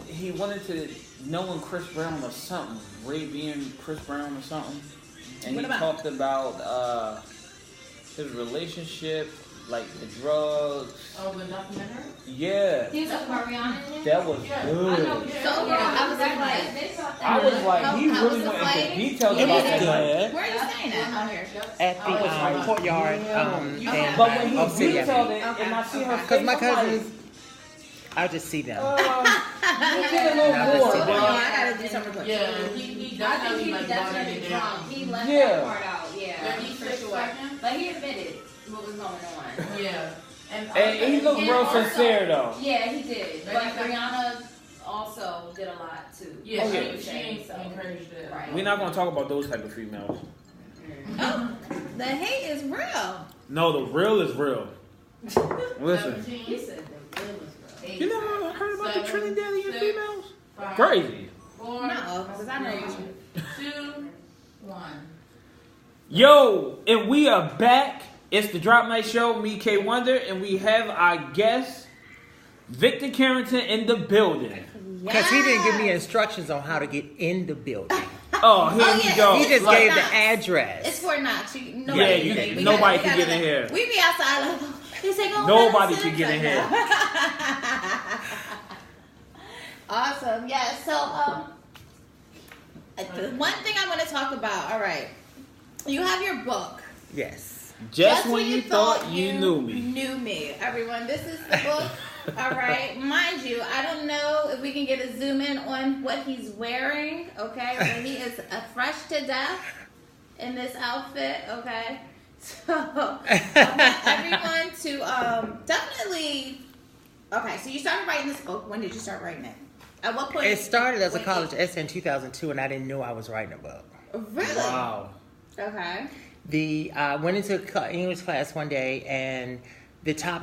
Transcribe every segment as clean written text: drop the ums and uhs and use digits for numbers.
he wanted to knowing Chris Brown or something. Ray being Chris Brown or something. And he talked about his relationship, like the drugs. Oh, the documentary? Yeah. He was talking about Rihanna in it? That was good. I was like, he really went into details about that. Where are you staying at? Out here. At the courtyard. But when he detailed it, and I see her face, because my cousins, I'll just see them. you get a little more. I gotta do something quick. Yeah, he definitely like brought it in there. He left Yeah. that part out, yeah, He for said sure. second. But he admitted what was going on. Yeah. And he looked real also- sincere though. Yeah, he did. But Rihanna also did a lot too. Yeah, Oh, yeah. she encouraged it. Right. We're not gonna talk about those type of females. Oh, the hate is real. No, the real is real. Listen, He said the bill was real. you never heard about the Trinidadian six, females? 5, Crazy. 4, No, because I know you. 2, 1. Yo, and we are back. It's the Drop Night Show, me K Wonder, and we have our guest, Victor Carrington, in the building. Because he didn't give me instructions on how to get in the building. Oh, here Oh, we yeah. go. He just Like gave the Knox. address. It's Fort Knox. Nobody nobody can get in here. We be outside like, they say go Nobody outside. can get in here. Awesome. Yeah. So, the one thing I want to talk about. All right, you have your book. Yes. Just when you thought you knew me. Knew me, everyone. This is the book. All right, mind you, I don't know if we can get a zoom in on what he's wearing. Okay, but he is fresh to death in this outfit. Okay, so I want everyone to definitely. Okay, so you started writing this book. When did you start writing it? At what point? It started as a college essay in 2002, and I didn't know I was writing a book. Really? Wow. Okay. Went into English class one day, and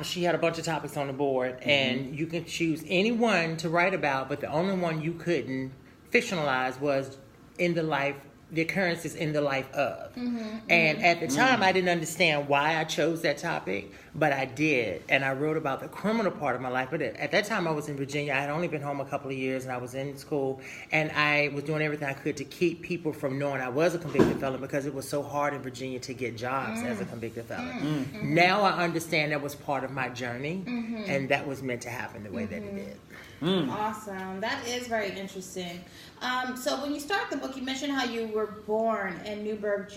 she had a bunch of topics on the board, and you can choose any one to write about, but the only one you couldn't fictionalize was the occurrences in the life of. And at the time, I didn't understand why I chose that topic, but I did. And I wrote about the criminal part of my life. But at that time, I was in Virginia. I had only been home a couple of years, and I was in school. And I was doing everything I could to keep people from knowing I was a convicted felon, because it was so hard in Virginia to get jobs as a convicted felon. Now I understand that was part of my journey, and that was meant to happen the way that it did. Awesome. That is very interesting. So when you start the book, you mentioned how you were born in Nuremberg,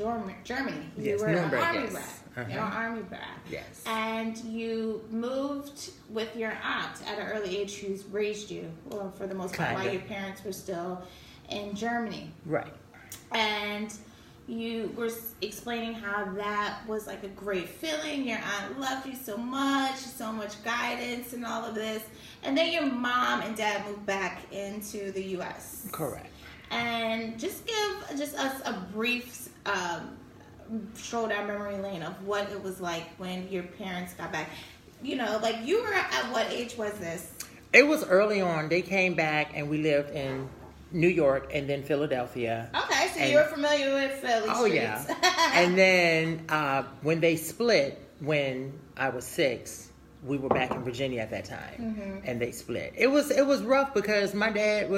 Germany. You Yes, were Nuremberg, an army yes. brat. Uh-huh. You're an army brat. Yes. And you moved with your aunt at an early age who's raised you, well, for the most part, while Kinda. your parents were still in Germany. Right. And you were explaining how that was like a great feeling. Your aunt loved you so much guidance and all of this. And then your mom and dad moved back into the U.S. Correct. And just give us a brief stroll down memory lane of what it was like when your parents got back. You know, like you were at what age was this? It was early on. They came back, and we lived in New York and then Philadelphia. Okay, so And- you were familiar with Philly Oh, streets. yeah. And then when they split, when I was 6, we were back in Virginia at that time, and they split. It was rough because my dad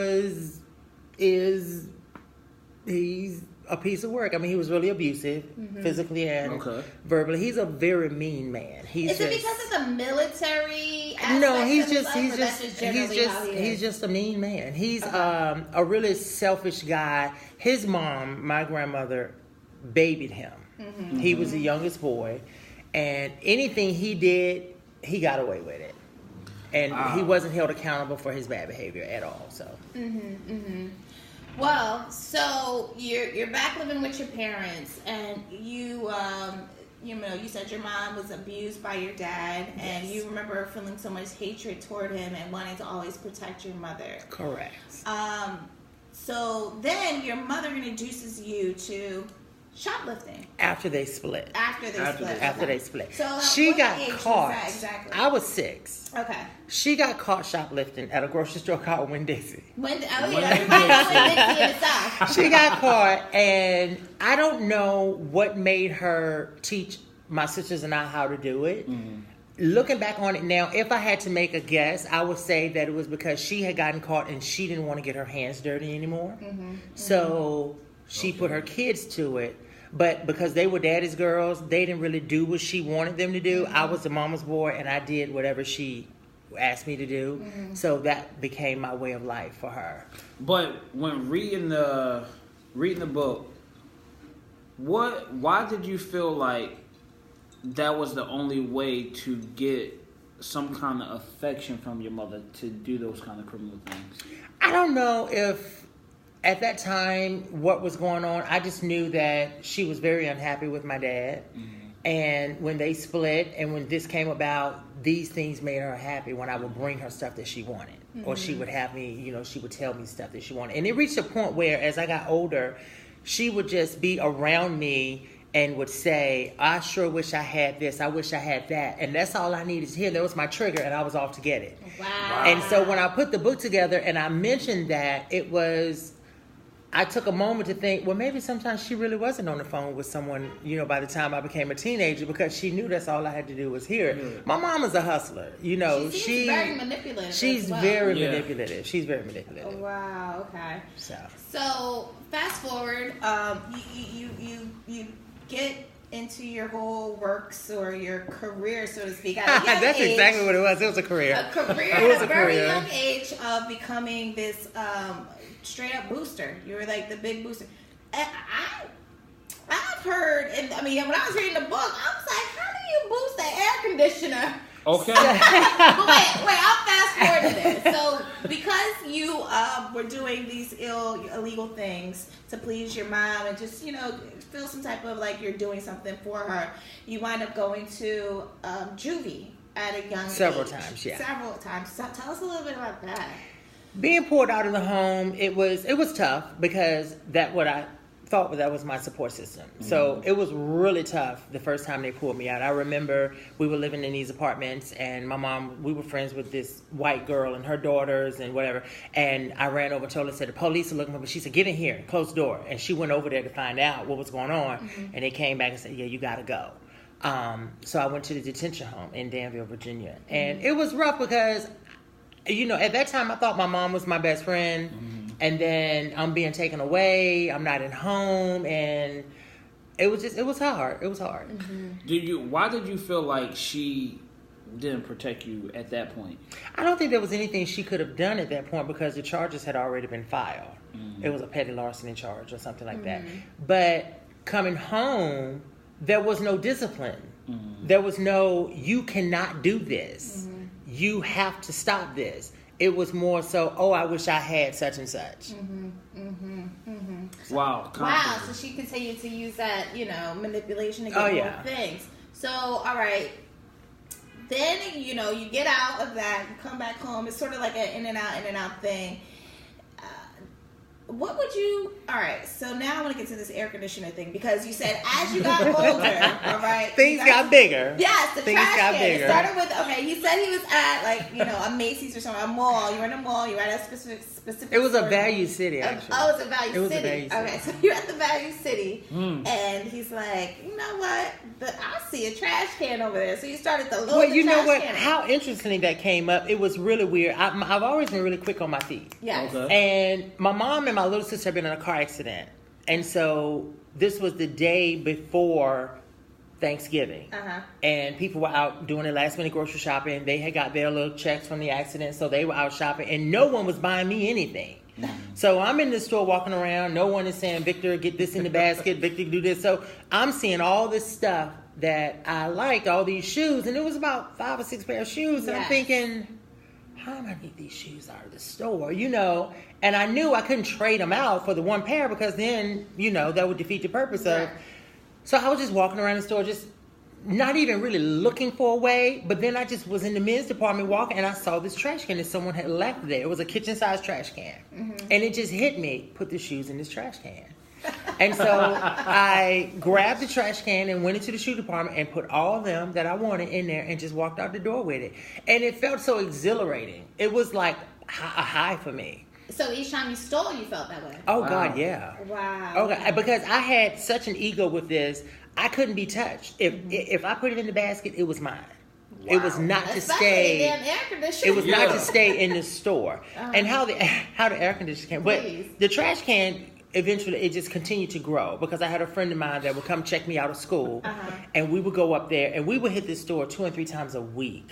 he's a piece of work. I mean, he was really abusive, physically and verbally. He's a very mean man. Is it because of the military aspect No, he's of his just life, or that's just generally how he is? he's just a mean man. He's a really selfish guy. His mom, my grandmother, babied him. He was the youngest boy, and anything he did, he got away with it, and he wasn't held accountable for his bad behavior at all. So. Well, so you're back living with your parents, and you said your mom was abused by your dad, and you remember feeling so much hatred toward him and wanting to always protect your mother. Correct. So then your mother introduces you to shoplifting After they split. after they split. So She what got age was caught. that exactly? I was 6. Okay. She got caught shoplifting at a grocery store called Winn-Dixie. Everybody knows Winn-Dixie in the South. She got caught, and I don't know what made her teach my sisters and I how to do it. looking back on it now, if I had to make a guess, I would say that it was because she had gotten caught and she didn't want to get her hands dirty anymore. So she put her kids to it. But because they were daddy's girls, they didn't really do what she wanted them to do. I was the mama's boy, and I did whatever she asked me to do. So that became my way of life for her. But when reading the book, why did you feel like that was the only way to get some kind of affection from your mother to do those kind of criminal things? I don't know if at that time what was going on. I just knew that she was very unhappy with my dad. And when they split and when this came about, these things made her happy when I would bring her stuff that she wanted. Or she would have me, she would tell me stuff that she wanted. And it reached a point where as I got older, she would just be around me and would say, I sure wish I had this. I wish I had that. And that's all I needed to hear. That was my trigger, and I was off to get it. Wow. And so when I put the book together and I mentioned that, I took a moment to think, well, maybe sometimes she really wasn't on the phone with someone, by the time I became a teenager, because she knew that's all I had to do was hear it. My mom is a hustler, She's very manipulative. She's very manipulative. She's very manipulative. Oh, wow. Okay. So fast forward, you get into your whole works or your career, so to speak. At a young That's age, exactly what it was. It was a career. A career at a very young age of becoming this straight up booster. You were like the big booster. And I've heard, and I mean, when I was reading the book, I was like, how do you boost the air conditioner? Okay. But wait, I'll fast forward to this. So, because you were doing these illegal things to please your mom and just, feel some type of like you're doing something for her, you wind up going to juvie at a young Several age. times, yeah. Several times. So tell us a little bit about that. Being pulled out of the home, it was tough because that was my support system. So it was really tough the first time they pulled me out. I remember we were living in these apartments and my mom, we were friends with this white girl and her daughters and whatever. And I ran over and told her, said, the police are looking for me. She said, get in here, close the door. And she went over there to find out what was going on. And they came back and said, yeah, you got to go. So I went to the detention home in Danville, Virginia. And it was rough because, at that time I thought my mom was my best friend. And then I'm being taken away. I'm not at home. And it was hard. It was hard. Why did you feel like she didn't protect you at that point? I don't think there was anything she could have done at that point because the charges had already been filed. It was a petty larceny charge or something like that. But coming home, there was no discipline. There was no, you cannot do this. You have to stop this. It was more so, I wish I had such and such. Wow. Wow. So she continued to use that, manipulation to get more things. So, all right. Then, you get out of that, you come back home. It's sort of like an in and out thing. What would you... All right, so now I want to get to this air conditioner thing because you said as you got older, all right... Things got bigger. Yes, the things trash got can. bigger. It started with... Okay, he said he was at, a Macy's or something, a mall. You were in a mall. You were at a specific... It was a Value City, actually. Oh, it's a Value City. It was a Value City. Okay, so you're at the Value City, and he's like, you know what? I see a trash can over there. So you started to load the trash can. Well, you know what? How interestingly that came up, it was really weird. I've always been really quick on my feet. Yes. Okay. And my mom and my little sister had been in a car accident. And so this was the day before Thanksgiving. And people were out doing their last minute grocery shopping. They had got their little checks from the accident, so they were out shopping, and no one was buying me anything. So I'm in the store walking around. No one is saying, Victor, get this in the basket. Victor, do this. So I'm seeing all this stuff that I liked, all these shoes, and it was about 5 or 6 pair of shoes. And I'm thinking, how am I going to get these shoes out of the store? And I knew I couldn't trade them out for the one pair because then, that would defeat the purpose of. So I was just walking around the store, just not even really looking for a way. But then I just was in the men's department walking, and I saw this trash can that someone had left there. It was a kitchen-sized trash can. And it just hit me, put the shoes in this trash can. And so I grabbed the trash can and went into the shoe department and put all of them that I wanted in there and just walked out the door with it. And it felt so exhilarating. It was like a high for me. So each time you stole, you felt that way? Oh, wow. God, yeah. Wow. Okay, because I had such an ego with this, I couldn't be touched. If I put it in the basket, it was mine. It was not to Especially stay. damn air conditioning. It was not to stay in the store. And how the air conditioner came, but Please. the trash can eventually it just continued to grow because I had a friend of mine that would come check me out of school, and we would go up there and we would hit this store 2 and 3 times a week,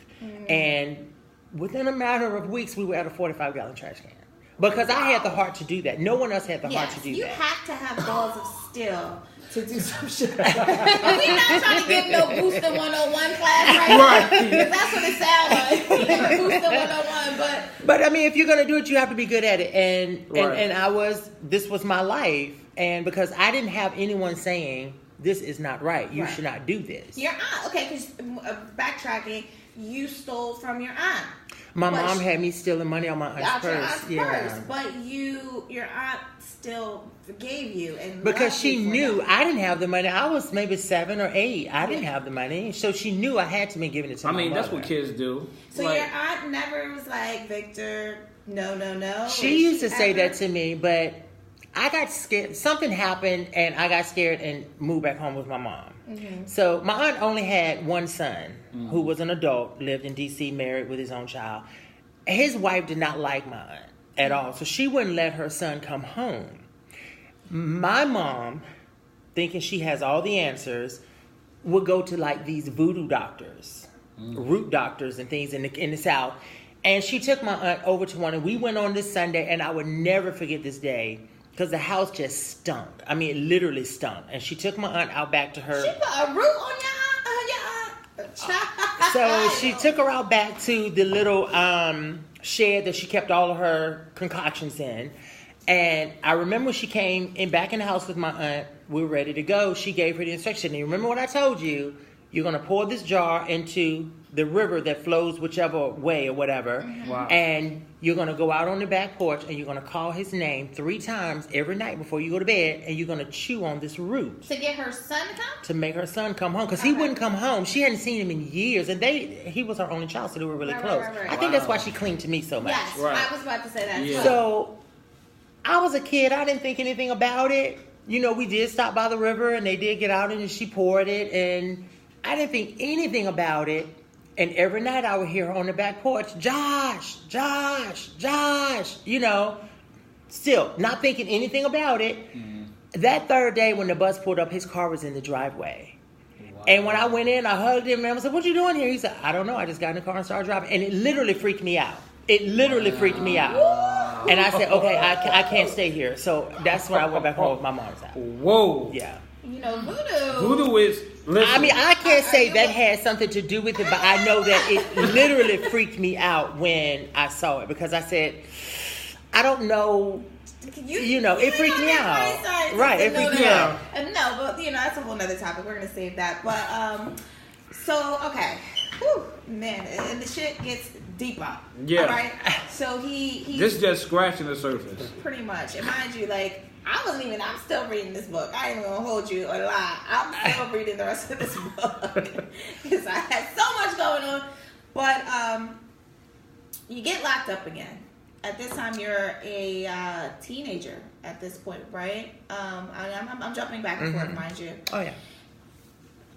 and within a matter of weeks we were at a 45-gallon trash can because I had the heart to do that. No one else had the heart to do you that. have to have balls of steel to do some shit. We're not trying to give no Boosted 101 class right now. Because that's what it sounds like. Boosted 101, But I mean, if you're gonna do it, you have to be good at it. And this was my life, and because I didn't have anyone saying this is not right, you should not do this. your aunt, okay, because backtracking, you stole from your aunt. My But mom had me stealing money on my aunt's Out your purse. aunt's purse, but your aunt still forgave you and Because loved she you for knew that. I didn't have the money. I was maybe 7 or 8. I didn't have the money, so she knew I had to be giving it to I my mean, mother. that's what kids do. So Like, your aunt never was like, Victor, no. She used to say that to me, but I got scared. Something happened, and I got scared and moved back home with my mom. So my aunt only had one son who was an adult, lived in D.C., married with his own child. His wife did not like my aunt at all, so she wouldn't let her son come home. My mom, thinking she has all the answers, would go to like these voodoo doctors, root doctors and things in the South. And she took my aunt over to one, and we went on this Sunday, and I would never forget this day because the house just stunk. I mean, it literally stunk. And she took my aunt out back to her. She put a root on your aunt. So she took her out back to the little shed that she kept all of her concoctions in. And I remember when she came in back in the house with my aunt, we were ready to go. She gave her the instruction. And you remember what I told you? You're going to pour this jar into the river that flows whichever way or whatever. Wow. And you're going to go out on the back porch and you're going to call his name 3 times every night before you go to bed. And you're going to chew on this root. To get her son to come? To make her son come home. Because he wouldn't come home. She hadn't seen him in years. And he was her only child, so they were really close. Right. I think that's why she clinged to me so much. Yes, Right. I was about to say that. Yeah. So I was a kid. I didn't think anything about it. You know, we did stop by the river and they did get out and she poured it. And I didn't think anything about it. And every night I would hear her on the back porch, Josh, you know, still not thinking anything about it. That third day when the bus pulled up, his car was in the driveway. Wow. And when I went in, I hugged him and I said, what you doing here? He said, I don't know. I just got in the car and started driving. And it literally freaked me out. Freaked me out. And I said, okay, I can't stay here. So that's when I went back home with my mom's house. Whoa. Yeah. You know, voodoo. Voodoo is. Listen, I mean, I can't say that had something to do with it, but I know that it literally freaked me out when I saw it because I said, I don't know. You know, it freaked me out. Right, it freaked me out. No, but you know, that's a whole nother topic. We're gonna save that. But so okay. Whew, man, and the shit gets deeper. Yeah. All right. So he this just scratching the surface. pretty much. And mind you, like I'm still reading this book. I ain't gonna hold you or lie. I'm still reading the rest of this book because I had so much going on. But you get locked up again. At this time, you're a teenager at this point, right? I'm jumping back and forth, mind you. Oh, yeah.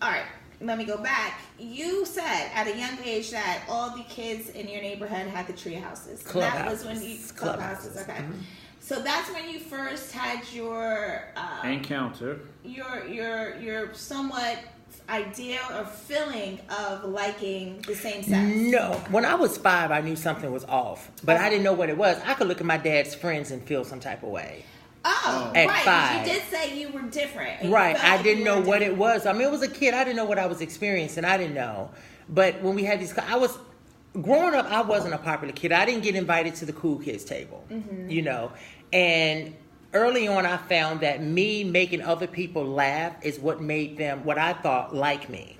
All right, let me go back. You said at a young age that all the kids in your neighborhood had the tree houses. That was when you clubhouses. Okay, so that's when you first had your Encounter. your somewhat idea or feeling of liking the same sex. No, when I was 5, I knew something was off, but I didn't know what it was. I could look at my dad's friends and feel some type of way. Oh, At right. 5. You did say you were different. and you Right, felt I like didn't you know were what different. it was. I mean, it was a kid. I didn't know what I was experiencing. I didn't know. But when we had these, growing up, I wasn't a popular kid. I didn't get invited to the cool kids table, you know. And early on, I found that me making other people laugh is what made them, what I thought, like me.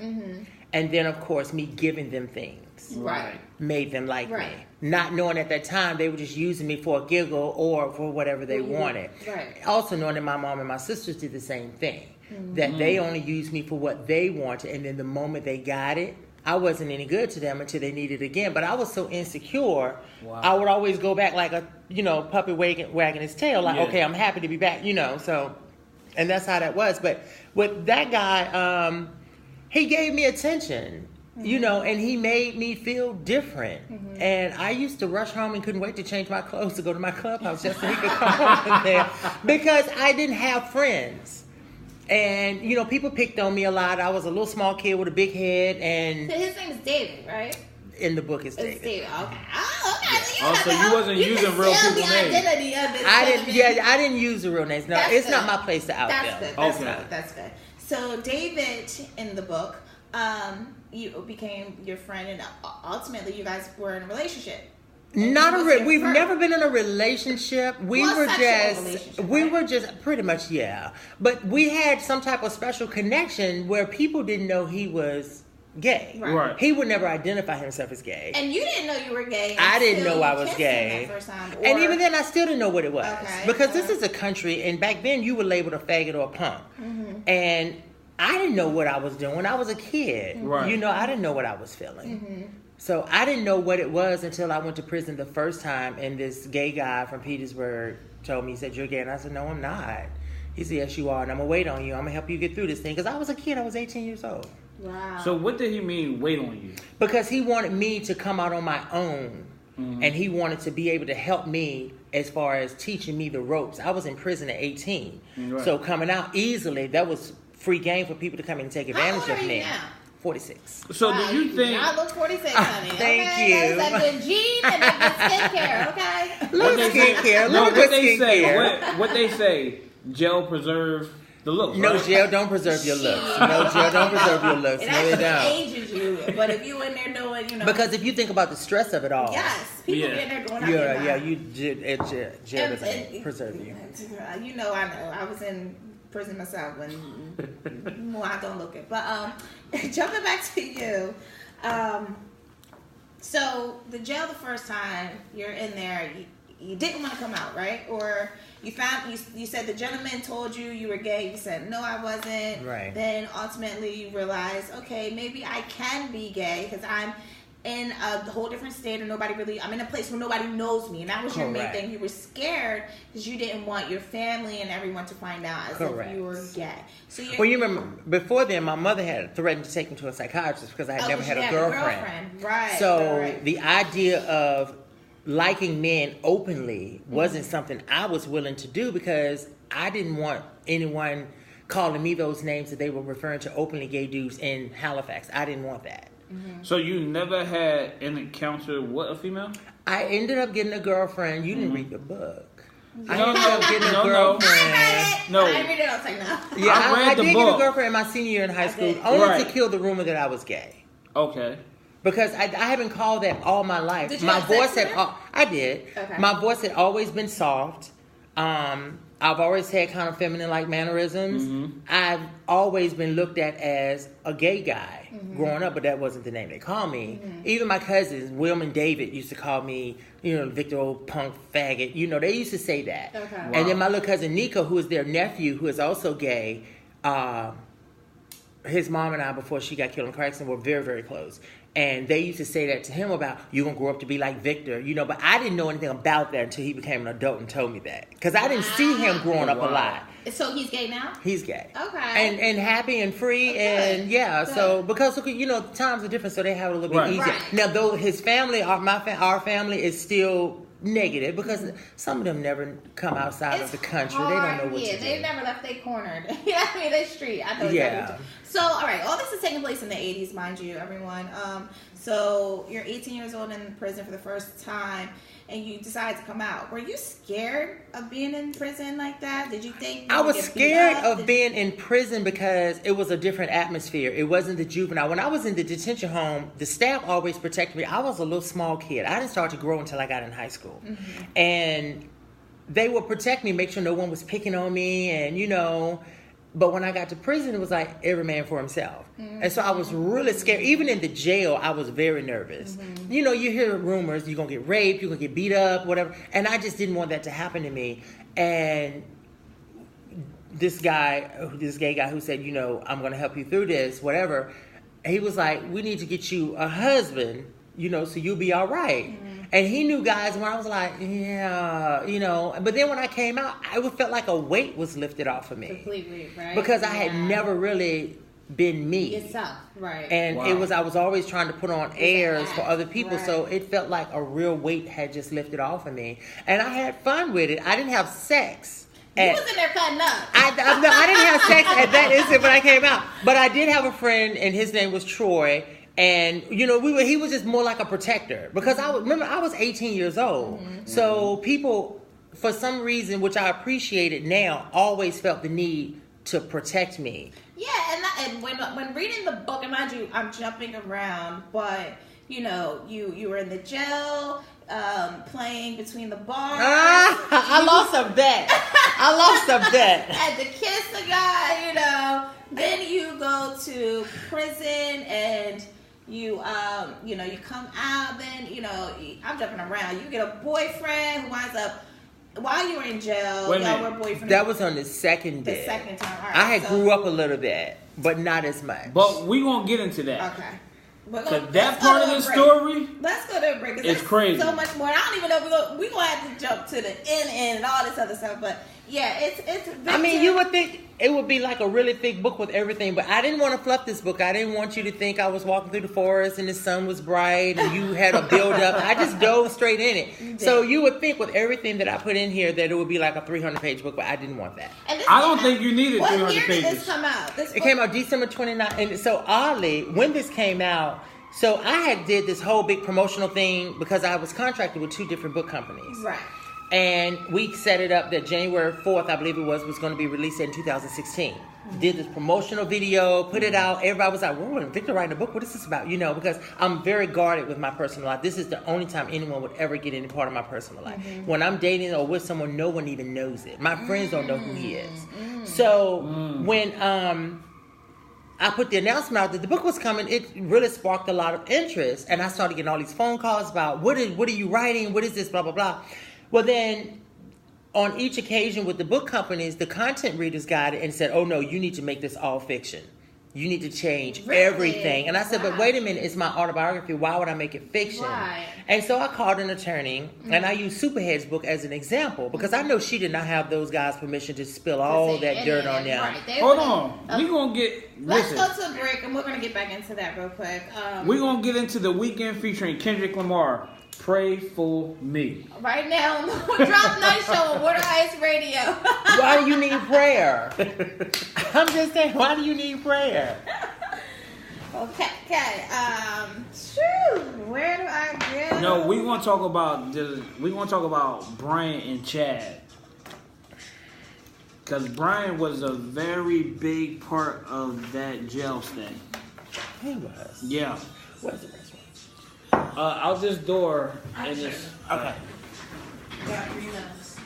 And then, of course, me giving them things Right. made them like Right. me. Not knowing at that time they were just using me for a giggle or for whatever they wanted. Right. Also knowing that my mom and my sisters did the same thing. That they only used me for what they wanted, and then the moment they got it, I wasn't any good to them until they needed it again. But I was so insecure, I would always go back like a, puppy wagging his tail, like, okay, I'm happy to be back, so, and that's how that was. But with that guy, he gave me attention. you know, and he made me feel different. And I used to rush home and couldn't wait to change my clothes to go to my clubhouse just so he could come home there because I didn't have friends. And, you know, people picked on me a lot. I was a little small kid with a big head. And So his name is David, right? in the book, it's It's David. David. Okay. Oh, okay. So you wasn't using real people's people's names. names. Identity of this I didn't. gentleman. Yeah, I didn't use the real names. No, That's it's good. not my place to out That's them. good. That's Okay. good. That's good. So David in the book, you became your friend, and ultimately you guys were in a relationship. And Not he a. was your We've first. never been in a relationship. We Well, were sexual just. relationship, We right? were just pretty much But we had some type of special connection where people didn't know he was gay. Right. He would never identify himself as gay. And you didn't know you were gay. I didn't until know I you was kissed gay. him that first time, And or- even then, I still didn't know what it was. Okay. Because this is a country, and back then you were labeled a faggot or a punk. And I didn't know what I was doing. I was a kid. Right. You know, I didn't know what I was feeling. So I didn't know what it was until I went to prison the first time, and this gay guy from Petersburg told me, he said, "You're gay." And I said, "No, I'm not." He said, "Yes, you are, and I'm going to wait on you. I'm going to help you get through this thing." Because I was a kid. I was 18 years old. Wow. So what did he mean, wait on you? Because he wanted me to come out on my own. And he wanted to be able to help me as far as teaching me the ropes. I was in prison at 18. Right. So coming out easily, that was free game for people to come in and take How advantage old are of you me. now? 46. So Wow, do you think... I look 46, honey. Thank okay? you. That's a good gene and a good skincare, okay? Little What they say- skincare, No, little what good they say, skincare. what they say, gel preserve the looks, No right? gel don't preserve your looks. No gel don't preserve your looks. It No, they actually don't. ages you. But if you in there doing, you know. Because if you think about the stress of it all, Yes, people Yeah. be in there going, gel doesn't preserve you. You know, I know. I was in prison myself when well, I don't look it. But jumping back to you, so the jail the first time you're in there, you didn't want to come out, right? Or you found you said the gentleman told you were gay. You said no, I wasn't. Right. Then ultimately you realize, okay, maybe I can be gay because I'm in a whole different state, and I'm in a place where nobody knows me, and that was your main Correct. thing. You were scared because you didn't want your family and everyone to find out as Correct. if you were gay. So Well, you remember, before then, my mother had threatened to take me to a psychiatrist because I had never had a girlfriend. Right. So right. the idea of liking men openly wasn't something I was willing to do because I didn't want anyone calling me those names that they were referring to openly gay dudes in Halifax. I didn't want that. So you never had an encounter with a female? I ended up getting a girlfriend. You didn't read the book. I No, ended up getting a no. girlfriend. No. I read it. I was like, no. Yeah, I read I the did book. get a girlfriend in my senior year in high school, did. only Right. to kill the rumor that I was gay. Okay. Because I haven't called that all my life. Did you My have sex voice with had her? I did. Okay. My voice had always been soft. I've always had kind of feminine-like mannerisms. I've always been looked at as a gay guy growing up, but that wasn't the name they called me. Even my cousins, Wilm and David, used to call me, Victor old punk faggot. They used to say that. Okay. Wow. And then my little cousin Nico, who is their nephew, who is also gay, his mom and I, before she got killed in Cranston, were very, very close. And they used to say that to him about, you're going to grow up to be like Victor, but I didn't know anything about that until he became an adult and told me that. Because I didn't see him growing up a Wow. lot. So he's gay now? He's gay. Okay. And happy and free. Good. And yeah, Good. so, because, times are different, so they have it a little Right. bit easier. Right. Now, though his family, our family is still negative because some of them never come outside of the country. They don't know what to do. they've never left their corner. They street. I know exactly Yeah. what you're- So, all right, all this is taking place in the 80s, mind you, everyone. So you're 18 years old in prison for the first time, and you decide to come out. Were you scared of being in prison like that? Did you think you I would was get beat scared up? of being in prison because it was a different atmosphere. It wasn't the juvenile. When I was in the detention home, the staff always protected me. I was a little small kid. I didn't start to grow until I got in high school. And they would protect me, make sure no one was picking on me, and but when I got to prison, it was like every man for himself. And so I was really scared. Even in the jail, I was very nervous. You hear rumors, you're going to get raped, you're going to get beat up, whatever. And I just didn't want that to happen to me. And this gay guy who said, I'm going to help you through this, whatever, he was like, we need to get you a husband, so you'll be all right. And he knew guys where I was like, yeah, But then when I came out, it felt like a weight was lifted off of me. Completely, right? Because I had never really been me. Yourself, right? And Wow. I was always trying to put on airs for other people, so Right. it felt like a real weight had just lifted off of me. And I had fun with it. I didn't have sex. You was in there cutting up. I didn't have sex at that instant when I came out. But I did have a friend, and his name was Troy. And, you know, he was just more like a protector. Because I was 18 years old. Mm-hmm. So people, for some reason, which I appreciate it now, always felt the need to protect me. Yeah, and when reading the book, and mind you, I'm jumping around, but you know, you were in the jail, playing between the bars. I lost a bet. Had to kiss a guy, you know. Then you go to prison and you you come out. Then I'm jumping around. You get a boyfriend who winds up while you were in jail. Wait a Y'all minute. were boyfriend. That was on the second the day. second time. All right, I had so- grew up a little bit, but not as much. But we gonna get into that. Okay. But Cause let's that go part to of a the break. story, Let's go to a break. 'Cause it's there's crazy. So much more. I don't even know if we're gonna have to jump to the end and all this other stuff. But yeah, it's. I mean, you would think it would be like a really thick book with everything, but I didn't want to fluff this book. I didn't want you to think I was walking through the forest and the sun was bright and you had a build up. I just dove straight in it. So you would think with everything that I put in here that it would be like a 300-page book, but I didn't want that. And this I don't think you needed What 300 year did pages. this come out? It came out December 29th. And so oddly, when this came out, so I did this whole big promotional thing because I was contracted with 2 different book companies. Right. And we set it up that January 4th, I believe it was going to be released in 2016. Did this promotional video, put it out. Everybody was like, whoa, Victor writing a book? What is this about? You know, because I'm very guarded with my personal life. This is the only time anyone would ever get any part of my personal life. When I'm dating or with someone, no one even knows it. My friends don't know who he is. So when I put the announcement out that the book was coming, it really sparked a lot of interest. And I started getting all these phone calls about, what are you writing? What is this? Blah, blah, blah. Well, then on each occasion with the book companies, the content readers got it and said, oh, no, you need to make this all fiction. You need to change Really? everything. And I said, but Wow. wait a minute, it's my autobiography. Why would I make it fiction? Right. And so I called an attorney, and I used Superhead's book as an example because I know she did not have those guys' permission to spill all that dirt on them. Right. They hold were- on. We gonna get Let's listen. go to a break, and we're gonna get back into that real quick. We gonna get into the weekend featuring Kendrick Lamar. Pray for me. Right now, Drop Night Show on Water Ice Radio. Why do you need prayer? I'm just saying, why do you need prayer? Okay. Shoo, where do I go? No, we gonna talk about Brian and Chad. Cause Brian was a very big part of that jail stay. He was. Yeah. What's the restaurant? Out this door and this. Okay. Got 3 minutes.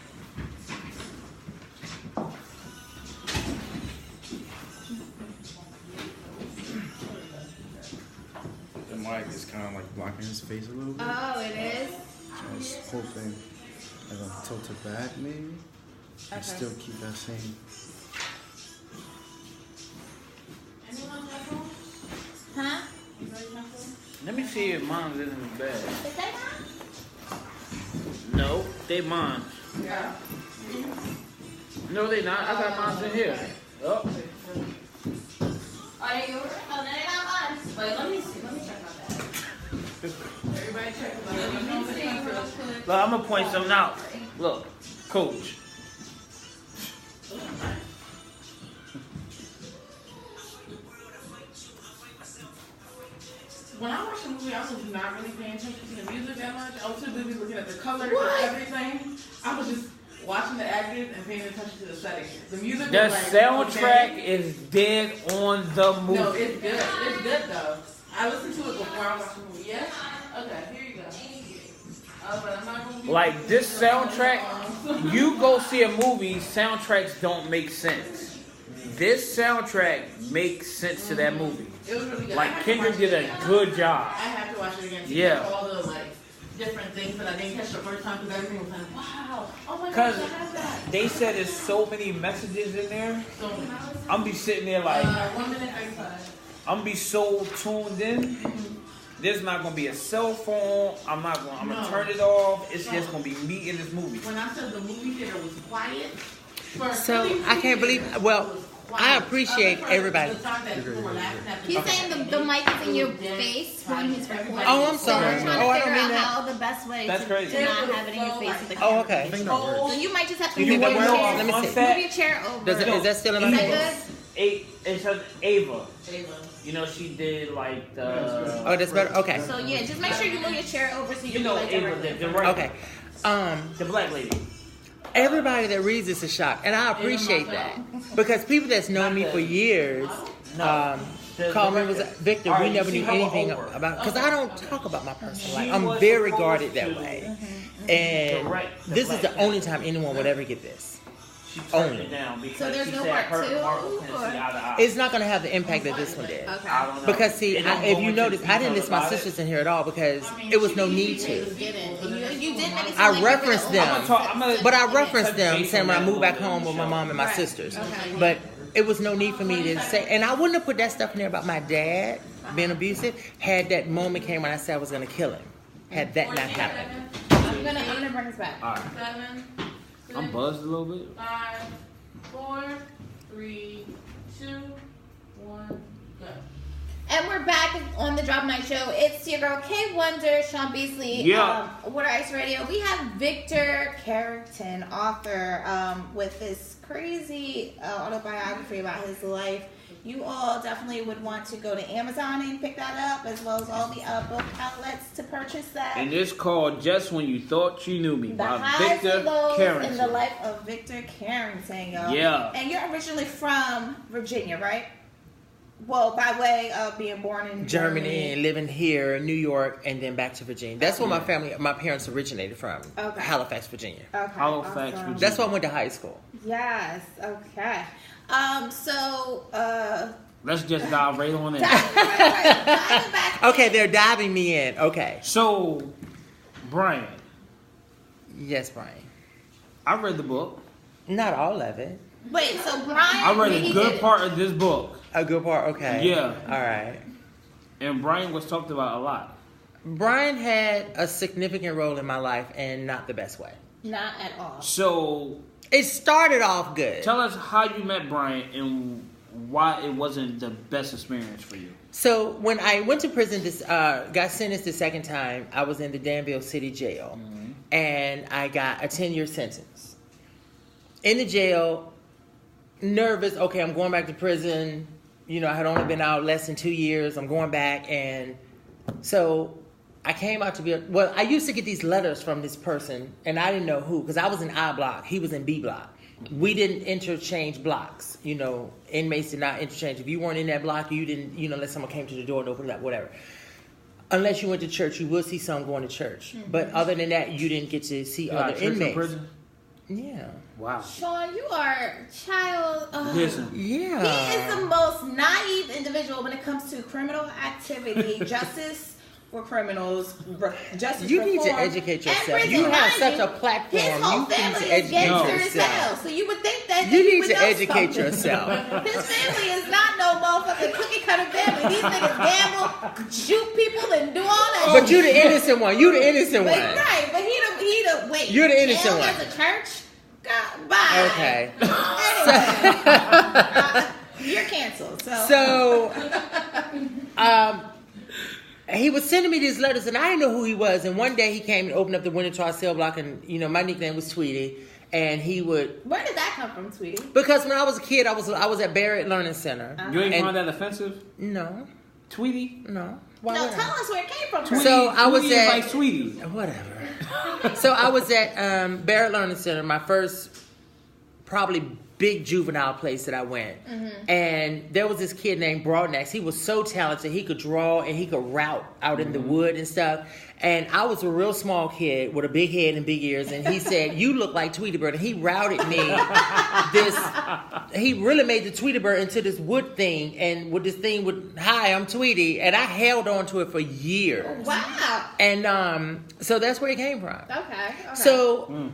The mic is kind of like blocking his face a little bit. Oh, it is. I was hoping I don't tilt it back maybe. Okay. And still keep that same. Huh? Let me see if mine's in the bag. Is that No, they mine. Yeah. No, they not. I got mine in here. Oh. Are they yours? Oh, they're not mine. Wait, let me see. Let me check my bag. Everybody check the Let me see real quick. Look, I'm gonna point something out. Look, Coach. When I watched the movie, I was not really paying attention to the music that much. I was too busy looking at the colors and everything. I was just watching the actors and paying attention to the setting. The music The was like, soundtrack okay. is dead on the movie. No, it's good. It's good though. I listened to it before I watched the movie. Yes? Okay, here you go. But I'm not gonna be Like this soundtrack, you go see a movie, soundtracks don't make sense. This soundtrack makes sense to that movie. It was really good. I Like had to Kendrick watch did it a again. good job. I have to watch it again to Yeah. catch all the like different things that I didn't catch the first time because everything was like, wow, oh my gosh, Cause I have that. they said there's so many messages in there. So, I'm be sitting there like, 1 minute 35. I'm be so tuned in. There's not gonna be a cell phone. I'm gonna No. turn it off. It's No. just gonna be me in this movie. When I said the movie theater was quiet, for a So Philly I can't movie believe. theater, Well, it was I appreciate everybody. He's saying the mic is in your face when he's recording. Oh, I'm sorry. So we're trying Oh, I to don't figure mean out that. how the best way That's to crazy. not have it in your face with the Oh, camera. okay. I think that works. So you might just have to You move think your that works? chair. Let me see. Move your chair over. Is that still in my Is face? that good? It's her Ava. You know, she did like the. Oh, that's better. Okay. So yeah, just make sure you move your chair over so you You can know, like Ava, directly. the right. Okay. The black lady. Everybody that reads this is shocked, and I appreciate that because people that's known me for years call me was Victor. We never knew anything about because I don't talk about my personal life. I'm very guarded that way, and this is the only time anyone would ever get this. She turned it down So because there's she no said part her two, Marvel couldn't see or- eye to eye. It's not going to have the impact that this one did. Okay. I don't know. Because see, It don't if go you into notice, I didn't list my details about sisters in here at all because it was no need to. You didn't. You did make it I seem like referenced you were them, older. but I referenced them saying when I moved back home with my mom and my sisters. Okay. But it was no need for me to say, and I wouldn't have put that stuff in there about my dad being abusive had that moment came when I said I was going to kill him. Had that not happened. I'm gonna bring this back. All right. 7, 6, I'm buzzed a little bit. 5, 4, 3, 2, 1, go. And we're back on the Drop Night Show. It's your girl K Wonder, Sean Beasley, Yeah. Water Ice Radio. We have Victor Carrington, author, with this crazy autobiography about his life. You all definitely would want to go to Amazon and pick that up, as well as all the book outlets to purchase that. And it's called Just When You Thought You Knew Me The by highs Victor and lows Carrington. in the life of Victor Carrington, y'all. Yeah. And you're originally from Virginia, right? Well, by way of being born in Germany and living here in New York and then back to Virginia. That's where my parents originated from. Okay. Halifax, Virginia. Okay. Halifax, awesome. Virginia. That's where I went to high school. Yes. Okay. Let's just dive right on in. Diving back. Okay, they're diving me in. Okay. So, Brian, Yes, Brian. I read the book. Not all of it. Wait. So Brian. I read he a good did- part of this book, A good part. Okay. Yeah. All right. and Brian was talked about a lot. Brian had a significant role in my life and not the best way. Not at all. So, It started off good. tell us how you met Brian and why it wasn't the best experience for you. So when I went to prison, got sentenced the second time, I was in the Danville City Jail, and I got a 10-year sentence. In the jail, nervous. Okay, I'm going back to prison. You know, I had only been out less than 2 years. I'm going back, and so I came out to be. I used to get these letters from this person, and I didn't know who because I was in I block, he was in B block. We didn't interchange blocks. You know, inmates did not interchange. If you weren't in that block, you didn't, unless someone came to the door and opened it up, whatever. Unless you went to church, you would see some going to church. Mm-hmm. But other than that, you didn't get to see other church in inmates. prison? Yeah. Wow. Sean, you are child. Listen. Yeah. He is the most naive individual when it comes to criminal activity, justice for criminals, justice You need to reform, educate and yourself. prison. You have Mind such a platform. His whole You need family to is educate gangster as hell, yourself. so you would think that You he need would to know educate something. yourself. His family is not no motherfucking cookie cutter family. These niggas gamble, shoot people, and do all that. But you shit. the innocent one. You the innocent But, one. right, but he the wait. You're the innocent jail one. as a church. God, bye. Okay. Anyway, you're canceled. So, he was sending me these letters, and I didn't know who he was. And one day he came and opened up the window to our cell block, and my nickname was Tweety. And he would, where did that come from, sweetie? because when I was a kid, I was at Barrett Learning Center. You ain't And- find that offensive? No, Tweety? no. Why No, would I? tell us where it came from. Tweety, So I was Tweety is at- like Sweetie. Whatever. So I was at Barrett Learning Center, my first probably big juvenile place that I went. Mm-hmm. And there was this kid named Broadnax. He was so talented. He could draw and he could route out in the wood and stuff. And I was a real small kid with a big head and big ears. And he said, "You look like Tweety Bird." And he routed me he really made the Tweety Bird into this wood thing. And with this thing with, "Hi, I'm Tweety." And I held on to it for years. Wow. And so that's where it came from. Okay. So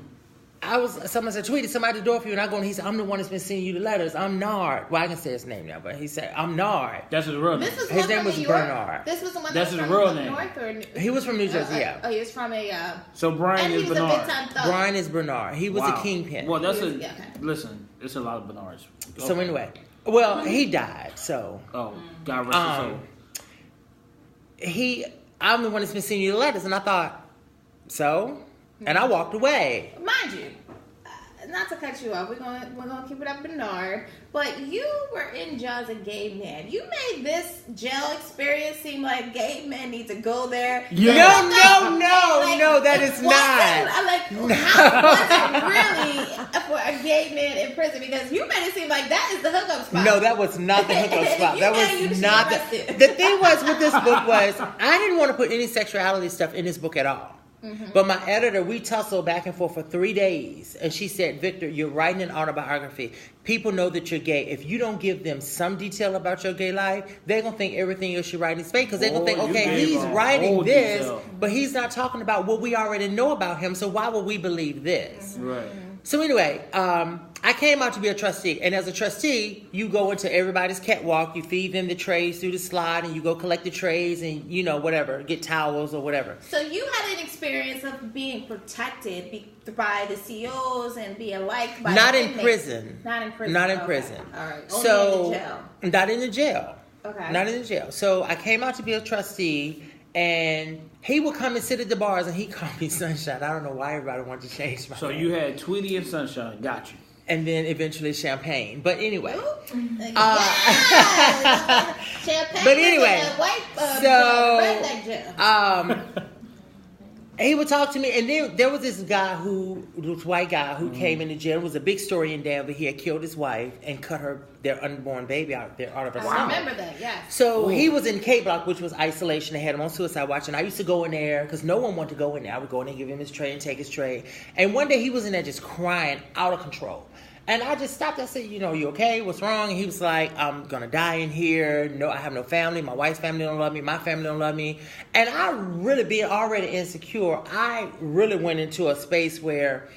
someone said, "Tweety, somebody at the door for you." And I go, and he said, "I'm the one that's been sending you the letters. I'm Nard." Well, I can say his name now, but he said, "I'm Nard." That's his real name. This was His one name from was New York? Bernard. This was the one That's that was his from real New name. York or He was from New Jersey, yeah. Oh, he was from a. So Brian And he is was a Bernard. big time thug. Brian is Bernard. He was Wow. a kingpin. Well, that's Yeah, okay. listen, it's a lot of Bernards. So Okay. anyway, Well, he died, so. Oh, God rest his soul. I'm the one that's been sending you the letters, and I thought, so? And I walked away. Mind you, not to cut you off, we're gonna keep it up, Bernard. But you were in jail as a gay man. You made this jail experience seem like gay men need to go there. Yeah. No, that is not. How was it really for a gay man in prison? Because you made it seem like that is the hookup spot. No, that was not the hookup spot. That was not the thing was with this book was I didn't want to put any sexuality stuff in this book at all. Mm-hmm. But my editor, we tussled back and forth for 3 days. And she said, Victor, you're writing an autobiography. People know that you're gay. If you don't give them some detail about your gay life, they're going to think everything else you're writing is fake. Because they're going to think, okay, he's writing this, but he's not talking about what we already know about him. So why would we believe this? Mm-hmm. Right. So anyway, I came out to be a trustee. And as a trustee, you go into everybody's catwalk. You feed them the trays through the slide. And you go collect the trays and, whatever. Get towels or whatever. So you had an experience of being protected by the COs and being liked by Not the in inmates. prison. Not in prison. Not in Okay. prison. All right. So, only in the jail. Not in the jail. Okay. Not in the jail. So I came out to be a trustee. And he would come and sit at the bars and he called me Sunshine. I don't know why everybody wanted to change my name. You had Tweety and Sunshine. Got you. And then eventually Champagne. But anyway. Champagne. But anyway. White, redneck jail. He would talk to me, and then there was this white guy who came into jail. It was a big story in Denver. He had killed his wife and cut their unborn baby out of her stomach. I remember that, yes. So he was in K Block, which was isolation. They had him on suicide watch, and I used to go in there because no one wanted to go in there. I would go in there and give him his tray and take his tray. And one day he was in there just crying out of control. And I just stopped. I said, you okay? What's wrong? And he was like, I'm going to die in here. No, I have no family. My wife's family don't love me. My family don't love me. And I really, being already insecure, I really went into a space where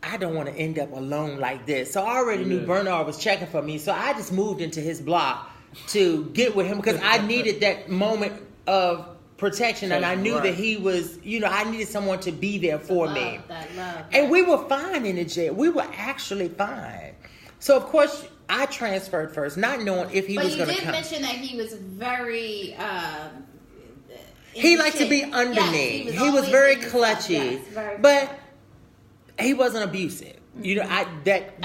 I don't want to end up alone like this. So I already knew Bernard was checking for me. So I just moved into his block to get with him because I needed that moment of protection, and I knew that he was, I needed someone to be there for me. That love. And we were fine in the jail. We were actually fine. So, of course, I transferred first, not knowing if he was going to come. But you did mention that he was very... he liked to be under me. He was very clutchy. Yes, but he wasn't abusive. At that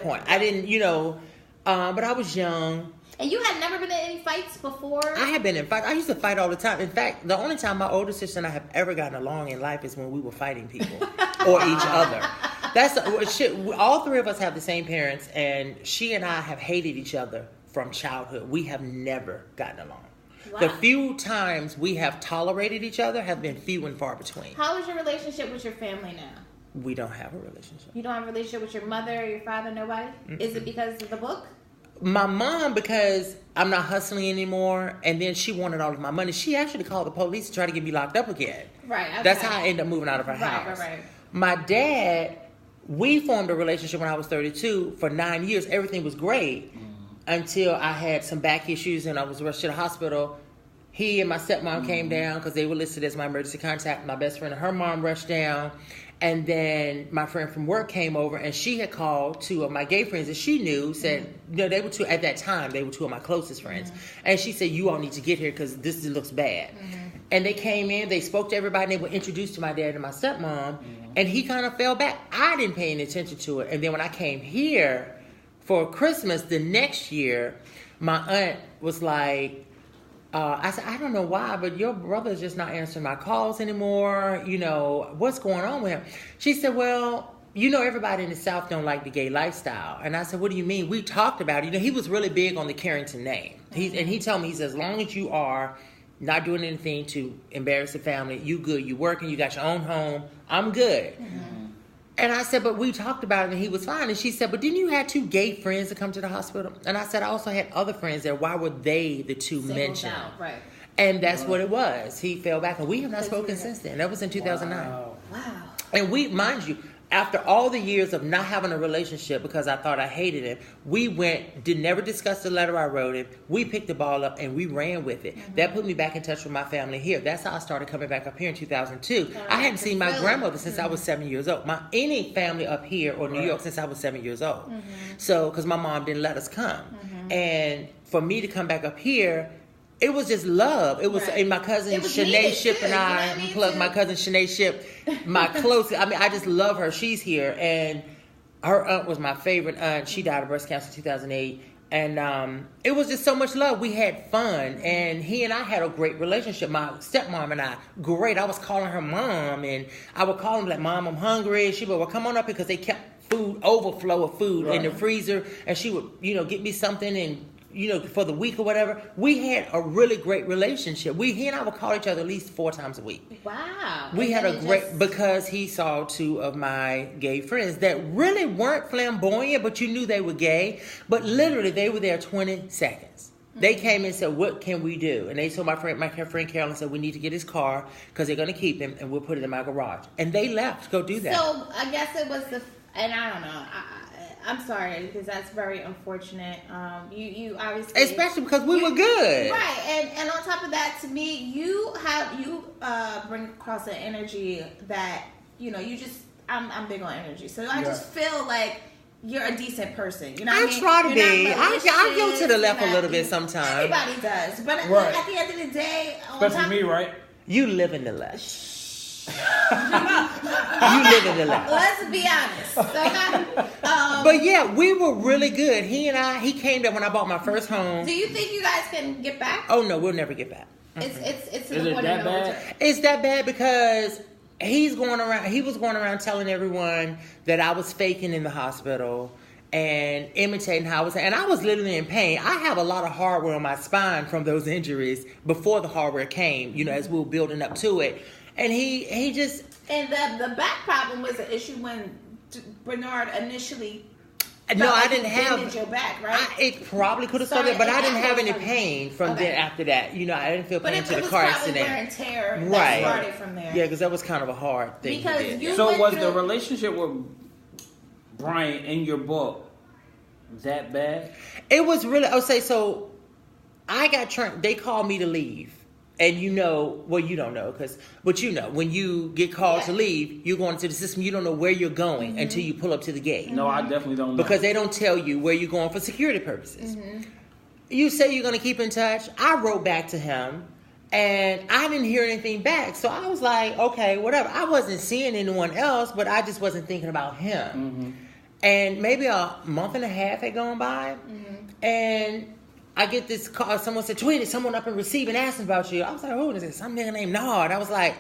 point. I didn't, but I was young. And you had never been in any fights before? I had been in fights. I used to fight all the time. In fact, the only time my older sister and I have ever gotten along in life is when we were fighting people or each other. That's shit. All three of us have the same parents, and she and I have hated each other from childhood. We have never gotten along. Wow. The few times we have tolerated each other have been few and far between. How is your relationship with your family now? We don't have a relationship. You don't have a relationship with your mother or your father, nobody? Mm-hmm. Is it because of the book? My mom, because I'm not hustling anymore, and then she wanted all of my money. She actually called the police to try to get me locked up again. Right. Okay. That's how I ended up moving out of her house. Right. My dad, we formed a relationship when I was 32 for 9 years. Everything was great until I had some back issues and I was rushed to the hospital. He and my stepmom came down because they were listed as my emergency contact. My best friend and her mom rushed down. And then my friend from work came over, and she had called two of my gay friends that she knew, said, they were two, at that time, they were two of my closest friends. And she said, you all need to get here because this looks bad. And they came in, they spoke to everybody, and they were introduced to my dad and my stepmom, and he kind of fell back. I didn't pay any attention to it. And then when I came here for Christmas the next year, my aunt was like, I said, I don't know why, but your brother's just not answering my calls anymore. What's going on with him? She said, well, everybody in the South don't like the gay lifestyle. And I said, what do you mean? We talked about it. He was really big on the Carrington name. He told me, he says, as long as you are not doing anything to embarrass the family, you good. You working, you got your own home, I'm good. And I said, but we talked about it and he was fine. And she said, but didn't you have two gay friends that come to the hospital? And I said, I also had other friends there. Why were they the two mentioned? Right. And that's what it was. He fell back, and we have not spoken since then. That was in 2009. Wow. And we, mind you, after all the years of not having a relationship because I thought I hated him, we never discussed the letter I wrote him. We picked the ball up and we ran with it. Mm-hmm. That put me back in touch with my family here. That's how I started coming back up here in 2002. I hadn't seen my grandmother since I was 7 years old. Any family up here or New York since I was 7 years old. Mm-hmm. So, because my mom didn't let us come. Mm-hmm. And for me to come back up here, it was just love. It was, and my cousin Shanae Ship and I, plug my cousin Shanae Ship, my closest, I just love her. She's here. And her aunt was my favorite aunt. She died of breast cancer in 2008. And it was just so much love. We had fun. And he and I had a great relationship. My stepmom and I, great. I was calling her mom. And I would call him like, Mom, I'm hungry. And she would, well, come on up here, because they kept overflow of food in the freezer. And she would, get me something and, for the week or whatever. We had a really great relationship. He and I would call each other at least 4 times a week. Wow. We had a great, because he saw 2 of my gay friends that really weren't flamboyant, but you knew they were gay. But literally, they were there 20 seconds. They came and said, what can we do? And they told my friend Carolyn, said, we need to get his car because they're going to keep him and we'll put it in my garage. And they left to go do that. So I guess it was and I don't know. I'm sorry, because that's very unfortunate. You obviously, especially because we were good, right? And on top of that, to me, you bring across an energy that you just. I'm big on energy, so I just feel like you're a decent person. You know, what I mean? Try to be. I go to the left a little bit sometimes. Everybody does, but at the end of the day, especially me, right? You live in the left. You live in the left. Let's be honest. Okay? But yeah, we were really good. He came there when I bought my first home. Do you think you guys can get back? Oh no, we'll never get back. It's to the point of no return. It's that bad because he was going around telling everyone that I was faking in the hospital and imitating how I was, and I was literally in pain. I have a lot of hardware on my spine from those injuries before the hardware came, as we were building up to it. And he just... And the back problem was an issue when Bernard initially... No, I didn't have... your back, right? It probably could have started, but I didn't have any pain from then after that. I didn't feel pain to the car accident. But it was probably wear and tear that started from there. Yeah, because that was kind of a hard thing because to do. So was the relationship with Brian in your book that bad? It was really... I would say, so I got turned... They called me to leave. And you don't know, but when you get called to leave, you're going into the system, you don't know where you're going until you pull up to the gate. No, I definitely don't know. Because they don't tell you where you're going for security purposes. Mm-hmm. You say you're going to keep in touch. I wrote back to him, and I didn't hear anything back. So I was like, okay, whatever. I wasn't seeing anyone else, but I just wasn't thinking about him. Mm-hmm. And maybe a month and a half had gone by, and... I get this call. Someone said, tweeted someone up in receiving asking about you. I was like, who is it? Some nigga named Nard. I was like,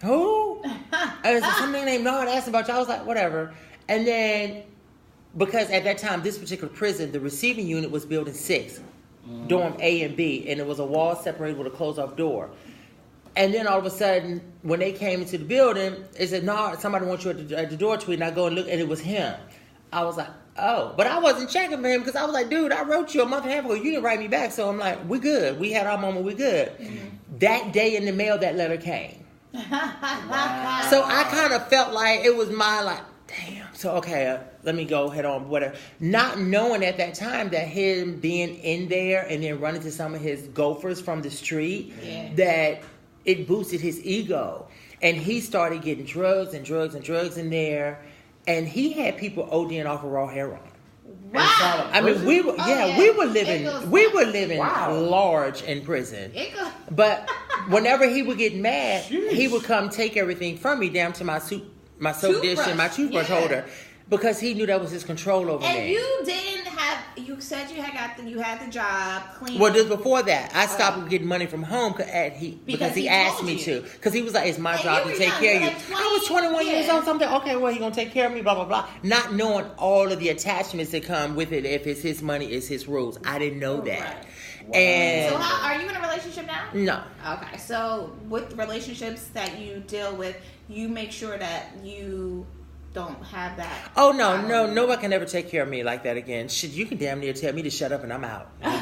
who? I said, some nigga named Nard asking about you. I was like, whatever. And then, because at that time, this particular prison, the receiving unit was building 6, dorm A and B, and it was a wall separated with a closed-off door. And then all of a sudden, when they came into the building, they said, Nard, somebody wants you at the door tweet, and I go and look, and it was him. I was like, oh, but I wasn't checking for him because I was like, dude, I wrote you a month and a half ago. You didn't write me back. So I'm like, we're good. We had our moment. We're good. Mm-hmm. That day in the mail, that letter came. Wow. So I kind of felt like it was damn. So, okay, let me go head on, whatever. Not knowing at that time that him being in there and then running to some of his gophers from the street, that it boosted his ego. And he started getting drugs in there. And he had people ODing off of raw heroin. Wow! I mean, we were living large in prison. But whenever he would get mad, he would come take everything from me, down to my soap dish and my toothbrush holder, because he knew that was his control over me. And you didn't have. You said you had the job clean. Well, just before that, I stopped getting money from home because he asked me to. Because he was like, "It's my job to take care of you." I was 21 years old. Something. Okay, well, he's gonna take care of me. Blah blah blah. Not knowing all of the attachments that come with it. If it's his money, it's his rules. I didn't know that. Right. Wow. And so, are you in a relationship now? No. Okay, so with relationships that you deal with, you make sure that you don't have that. Oh no, nobody can ever take care of me like that again. Shit, you can damn near tell me to shut up and I'm out. Because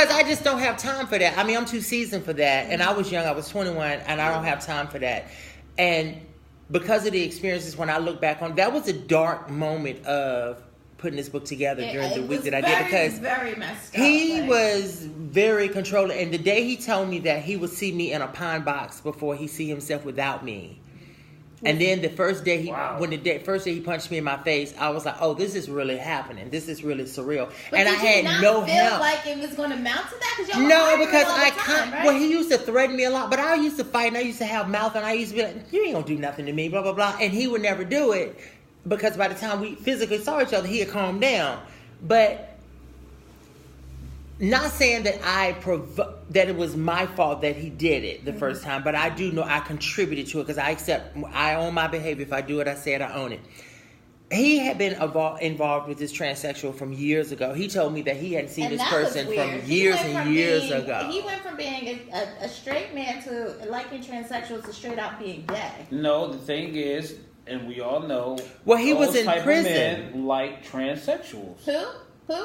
I just don't have time for that. I mean, I'm too seasoned for that, and I was young. I was 21, and I don't have time for that. And because of the experiences, when I look back on, that was a dark moment of putting this book together during the week that I did, because very messed up. he was very controlling. And the day he told me that he would see me in a pine box before he see himself without me. And then the first day first day he punched me in my face, I was like, "Oh, this is really happening. This is really surreal." But and did I had you not no feel help. like it was going to mount to that? 'Cause y'all were No, arguing because all the time, right? well, he used to threaten me a lot, but I used to fight and I used to have mouth and I used to be like, "You ain't gonna do nothing to me," blah blah blah, and he would never do it because by the time we physically saw each other, he had calmed down. But not saying that that it was my fault that he did it the first time, but I do know I contributed to it because I own my behavior. If I do it, I say it, I own it. He had been involved with this transsexual from years ago. He told me that he hadn't seen this person from years and years ago. He went from being a straight man to liking transsexuals to straight out being gay. No, the thing is, and we all know, well, he was in type prison. Of men like transsexuals. Who?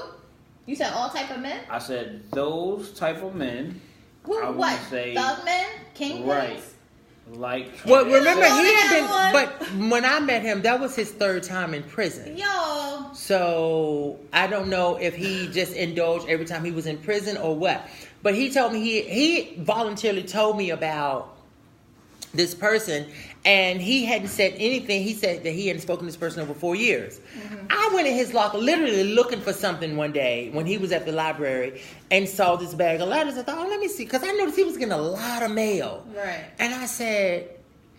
You said all type of men? I said those type of men. What? Say, thug men? Kingpins? Right. Like. Well, remember he had been, but when I met him, that was his third time in prison. Yo. So I don't know if he just indulged every time he was in prison or what. But he told me he voluntarily told me about this person, and he hadn't said anything. He said that he hadn't spoken to this person over 4 years. Mm-hmm. I went in his locker literally looking for something one day when he was at the library and saw this bag of letters. I thought, oh, let me see, because I noticed he was getting a lot of mail. Right. And I said,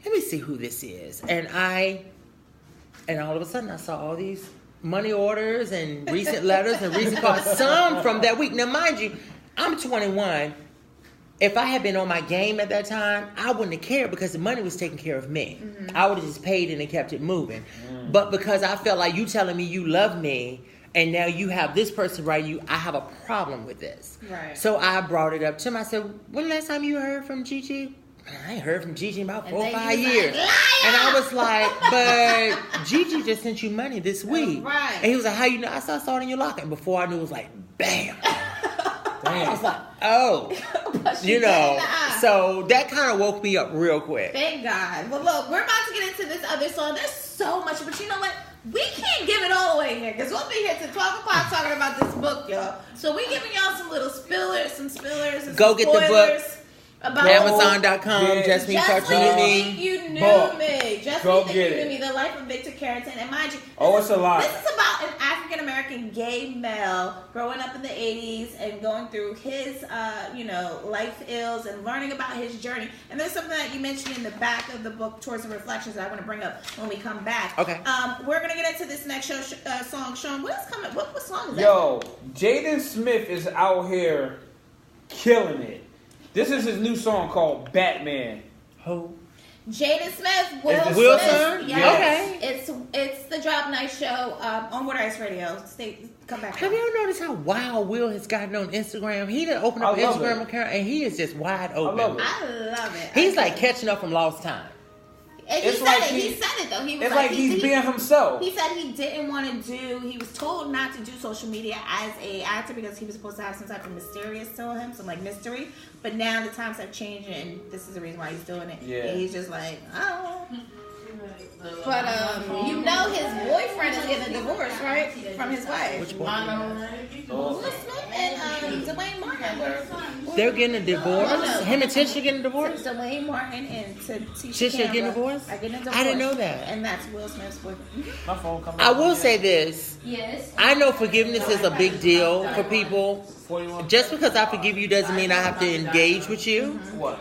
let me see who this is. And all of a sudden I saw all these money orders and recent letters and recent cards, some from that week. Now, mind you, I'm 21. If I had been on my game at that time, I wouldn't have cared because the money was taking care of me. Mm-hmm. I would have just paid it and kept it moving. Mm. But because I felt like you telling me you love me and now you have this person writing you, I have a problem with this. Right. So I brought it up to him. I said, when the last time you heard from Gigi? I ain't heard from Gigi in about 4 or 5 years. Like, and I was like, but Gigi just sent you money this week. Right. And he was like, how you know? I saw it in your locker. And before I knew, it was like, bam. I was like, oh, you know, so that kind of woke me up real quick. Thank God. Well, look, we're about to get into this other song. There's so much, but you know what? We can't give it all away here because we'll be here till 12 o'clock talking about this book, y'all. So we're giving y'all some little spillers, and Go get the book. About Amazon.com, Just Me Cartoon Me. You knew me. Just Me Think You Knew Me. The Life of Victor Carrington. And mind you, it's a lot. This is about an African-American gay male growing up in the 80s and going through his, life ills and learning about his journey. And there's something that you mentioned in the back of the book, Towards the Reflections, that I want to bring up when we come back. Okay. We're going to get into this next song. Sean, what is coming? What song is that? Yo, Jaden Smith is out here killing it. This is his new song called Batman. Who? Jaden Smith, Will Smith. Yes. Okay. It's the Drop Night Show on Water Ice Radio. Come back. Have you ever noticed how wild Will has gotten on Instagram? He done opened up an Instagram account and he is just wide open. I love it. He's like catching up from lost time. And he said it though. He was it's like he's being himself. He said he didn't want to do. He was told not to do social media as a actor because he was supposed to have some type of mysterious to him, some like mystery. But now the times have changed, and this is the reason why he's doing it. Yeah. And he's just like, oh. But his boyfriend is getting a divorce, right, from his wife. Which boyfriend? Will Smith and Dwayne Martin. They're getting a divorce. Him and Tisha getting a divorce. Dwayne Martin and Tisha getting a divorce. I didn't know that. And that's Will Smith's boyfriend. My phone coming. I will say this. Yes. I know forgiveness is a big deal for people. Just because I forgive you doesn't mean I have to engage with you. What?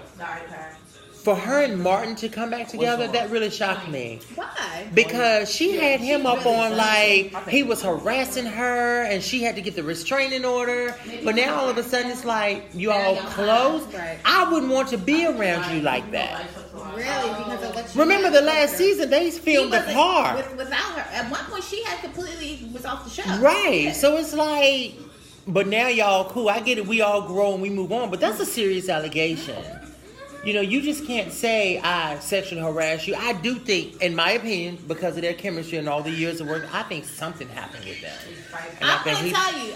For her and Martin to come back together, that really shocked me. Why? Because she had him up on like he was harassing her and she had to get the restraining order. But now all of a sudden it's like you all close. I wouldn't want to be around you like that. Really? Because of what Remember the last season, they filmed it hard. Without her. At one point, she had completely was off the show. Right. Yeah. So it's like, but now y'all cool. I get it. We all grow and we move on. But that's a serious allegation. You know, you just can't say I sexually harassed you. I do think, in my opinion, because of their chemistry and all the years of work, I think something happened with them. I'm going to tell you.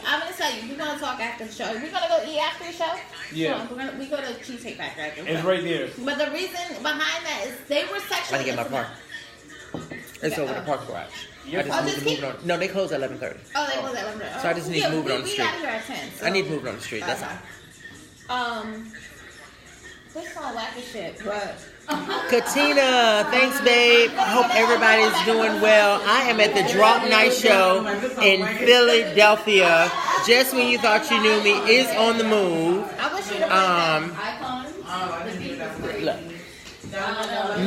We're going to talk after the show. We're going to go eat after the show. Yeah. So we go to Cheesecake Factory after the show. It's right there. But the reason behind that is they were sexually. I get my part. It's over the parking garage. I just need to move it on. No, they close at 11:30. Oh, they close at 11:30. So I just need to move it on the street. We got here at 10. So. I need to move it on the street. That's all. This all whack as shit, but. Katina, thanks, babe. I hope everybody's doing well. I am at the Drop Night Show in Philadelphia. Just when you thought you knew me is on the move. I wish you'd have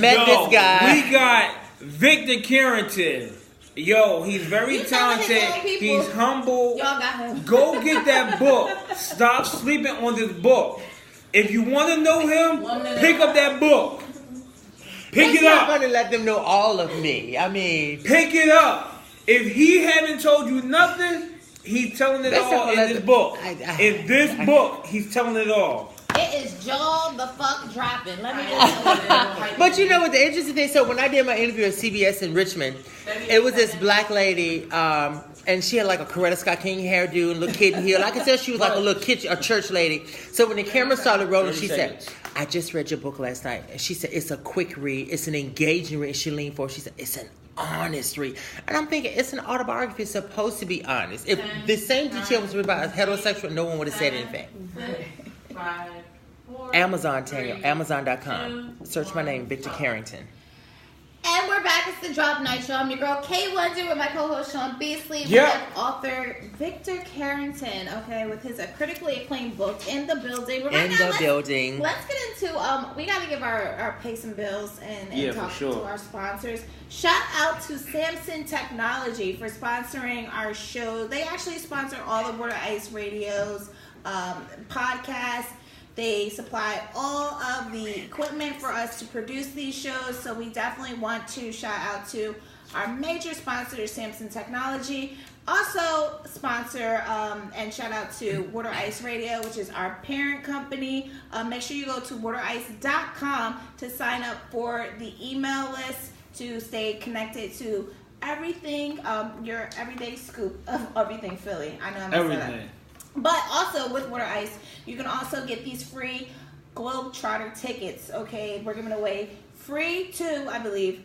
Met this guy. We got Victor Carrington. Yo, he's very talented. He's humble. Y'all got him. Go get that book. Stop sleeping on this book. If you want to know him, pick up that book. Pick it up. I'm not going to let them know all of me. I mean, pick it up. If he haven't told you nothing, he's telling it all in this book. In this book, he's telling it all. It is jaw the fuck dropping. Let me just But you know what the interesting thing? So when I did my interview at CBS in Richmond, it was this black lady, and she had like a Coretta Scott King hairdo and little kitten heel. I could tell she was like a little a church lady. So when the camera started rolling, she said, "I just read your book last night," and she said, "It's a quick read. It's an engaging read." She leaned forward. She said, "It's an honest read," and I'm thinking it's an autobiography. It's supposed to be honest. If the same detail was written by a heterosexual, no one would have said anything. 5, 4, Amazon, Tanya, Amazon.com. Search my name, Victor Carrington. And we're back. It's the Drop Night Show. I'm your girl, Kay Wonder, with my co-host, Sean Beasley. Yeah. We have author Victor Carrington, okay, with his critically acclaimed book, In the Building. But In the building. Let's get into, we got to give our pay some bills and talk to our sponsors. Shout out to Samson Technology for sponsoring our show. They actually sponsor all the Water Ice Radio's podcasts. They supply all of the equipment for us to produce these shows, so we definitely want to shout out to our major sponsor, Samson Technology. Also sponsor and shout out to Water Ice Radio, which is our parent company. Make sure you go to waterice.com to sign up for the email list to stay connected to everything, your everyday scoop of everything Philly. I know I'm everything. But also with Water Ice, you can also get these free Globetrotter tickets. Okay, we're giving away free two, I believe,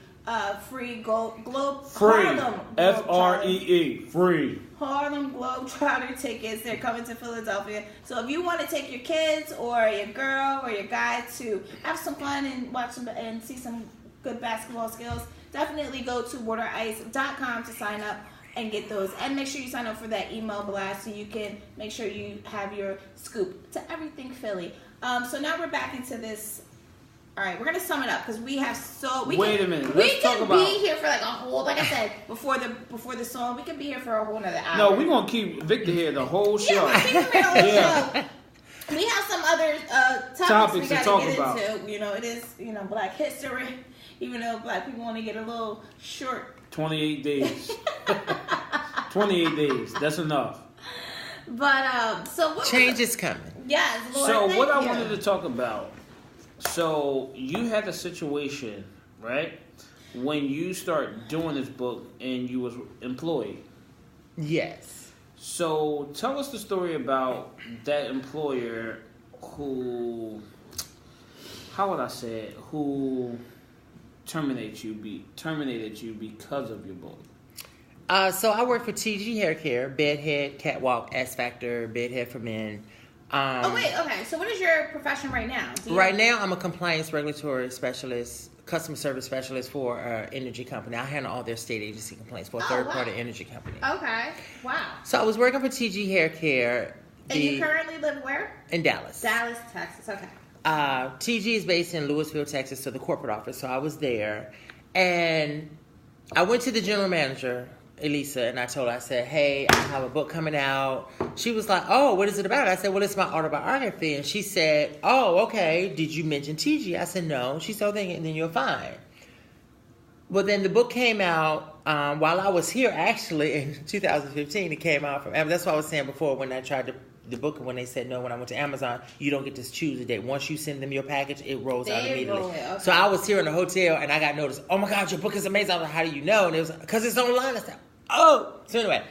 free Globe free Harlem Free free Harlem Globetrotter tickets. They're coming to Philadelphia. So if you want to take your kids or your girl or your guy to have some fun and watch some and see some good basketball skills, definitely go to waterice.com to sign up and get those, and make sure you sign up for that email blast so you can make sure you have your scoop to everything Philly. So now we're back into this. All right, we're gonna sum it up because we have Wait a minute. We can be here for like a whole, like I said before the song. We can be here for a whole another hour. No, we're gonna keep Victor here the whole show. Yeah, we're keeping him here the whole show. We have some other topics we gotta get about. into. You know, it is Black History, even though Black people want to get a little short. 28 days. 28 days. That's enough. But so what change is coming. Yes. Lord, so what I wanted to talk about. So you had a situation, right, when you start doing this book and you was employed. Yes. So tell us the story about that employer who, how would I say it, who terminated you because of your book. So I work for TG Hair Care, Bedhead, Catwalk, S Factor, Bedhead for Men. Okay. So what is your profession right now? Right now, I'm a compliance regulatory specialist, customer service specialist for an energy company. I handle all their state agency complaints for a third-party energy company. Okay. Wow. So I was working for TG Hair Care. And you currently live where? In Dallas. Dallas, Texas. Okay. TG is based in Louisville, Texas, so the corporate office. So I was there, and I went to the general manager, Elisa, and I told her, I said, hey, I have a book coming out. She was like, oh, what is it about? I said, well, it's my autobiography. And she said, oh, okay, did you mention TG? I said, no. She said, then you're fine. Well, then the book came out while I was here, actually, in 2015. It came out from Amazon. That's what I was saying before when I tried to the book, when they said no, when I went to Amazon, you don't get to choose a date. Once you send them your package, it rolls out immediately. Okay. So I was here in the hotel and I got noticed, oh my God, your book is amazing. I was like, how do you know? And it was because it's online. I said, oh. So anyway,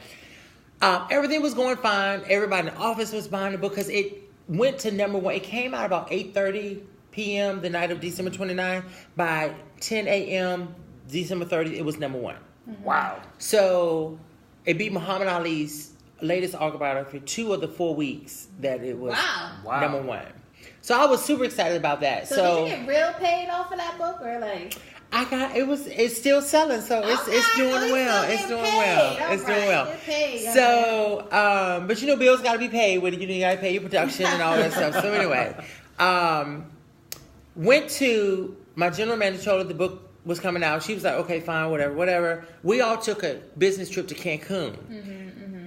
everything was going fine. Everybody in the office was buying the book because it went to number one. It came out about 8:30 p.m. the night of December 29th. By 10 a.m., December 30th, it was number 1. Wow. So it beat Muhammad Ali's latest autobiography 2 of the 4 weeks that it was Wow. number 1. So I was super excited about that. So did you get real paid off of that book, or like? It's still selling, so it's doing well. It's doing well. It's doing well. So, but you know, bills got to be paid. You got to pay your production and all that stuff. So anyway, went to my general manager, told her the book was coming out. She was like, okay, fine, whatever. We all took a business trip to Cancun.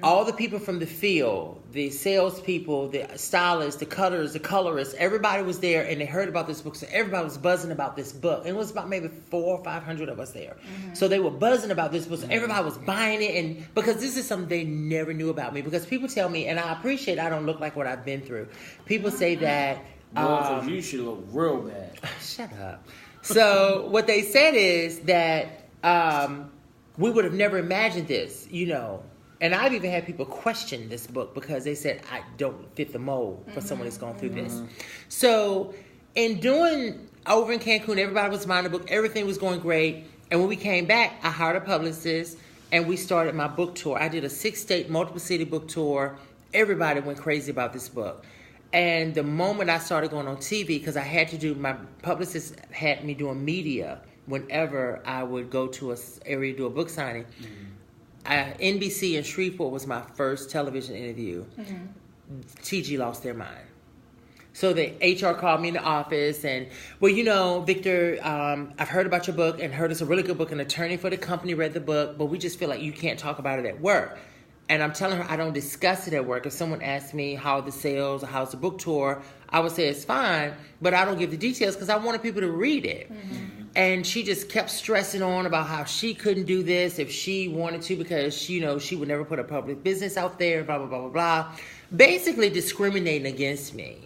All the people from the field, the salespeople, the stylists, the cutters, the colorists, everybody was there, and they heard about this book. So everybody was buzzing about this book. And it was about maybe 400 or 500 of us there. So they were buzzing about this book. So everybody was buying it, and because this is something they never knew about me. Because people tell me, and I appreciate I don't look like what I've been through. People say that. Well, you should look real bad. Shut up. So what they said is that we would have never imagined this, you know. And I've even had people question this book because they said I don't fit the mold for someone that's gone through this. So in doing over in Cancun, everybody was buying the book. Everything was going great. And when we came back, I hired a publicist and we started my book tour. I did a 6-state, multiple city book tour. Everybody went crazy about this book. And the moment I started going on TV, because I had to do, my publicist had me doing media whenever I would go to an area to do a book signing. NBC in Shreveport was my first television interview. TG lost their mind. So the HR called me in the office and, well, you know, Victor, I've heard about your book and heard it's a really good book. An attorney for the company read the book, but we just feel like you can't talk about it at work. And I'm telling her I don't discuss it at work. If someone asks me how the sales or how's the book tour, I would say it's fine, but I don't give the details because I wanted people to read it. And she just kept stressing on about how she couldn't do this if she wanted to because she, you know, she would never put a public business out there, blah, blah, blah, blah, blah. Basically discriminating against me.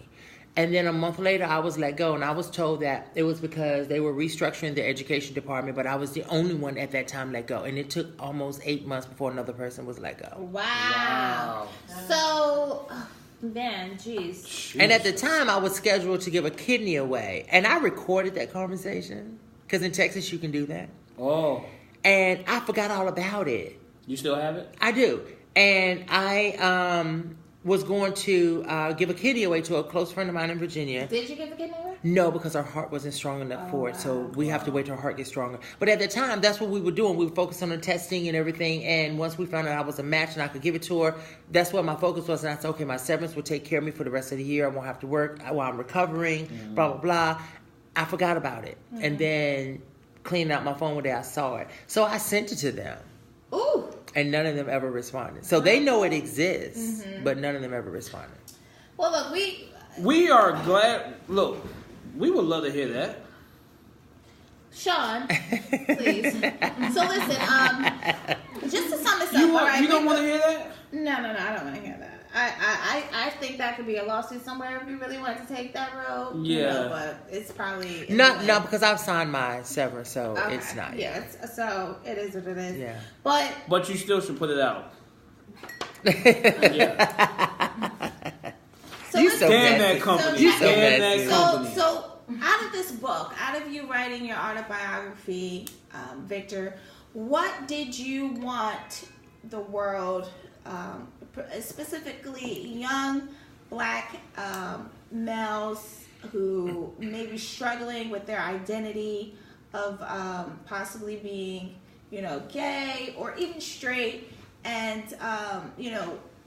And then a month later, I was let go, and I was told that it was because they were restructuring the education department, but I was the only one at that time let go. And it took almost 8 months before another person was let go. Wow. So, man, jeez. And at the time, I was scheduled to give a kidney away. And I recorded that conversation, because in Texas, you can do that. Oh. And I forgot all about it. You still have it? I do. And I was going to give a kidney away to a close friend of mine in Virginia. Did you give a kidney away? No, because her heart wasn't strong enough for it. So we have to wait till her heart gets stronger. But at the time, that's what we were doing. We were focused on the testing and everything. And once we found out I was a match and I could give it to her, that's what my focus was. And I said, okay, my severance will take care of me for the rest of the year. I won't have to work while I'm recovering, blah, blah, blah. I forgot about it. And then cleaning out my phone one day, I saw it. So I sent it to them. Ooh. And none of them ever responded. So they know it exists, but none of them ever responded. Well, look, we are glad. Look, we would love to hear that. Sean, please. So listen, just to sum this up, You all right, don't want to hear that? No, I don't want to hear that. I think that could be a lawsuit somewhere if you really want to take that road. Yeah. You know, but it's probably No, because I've signed my severance, so okay. it's not. Yeah, so it is what it is. Yeah. But you still should put it out. Yeah. so You let's- so Damn messy. that company. So- Damn messy. that company. So out of this book, out of you writing your autobiography, Victor, what did you want the world, specifically young Black males who may be struggling with their identity of possibly being, gay or even straight, and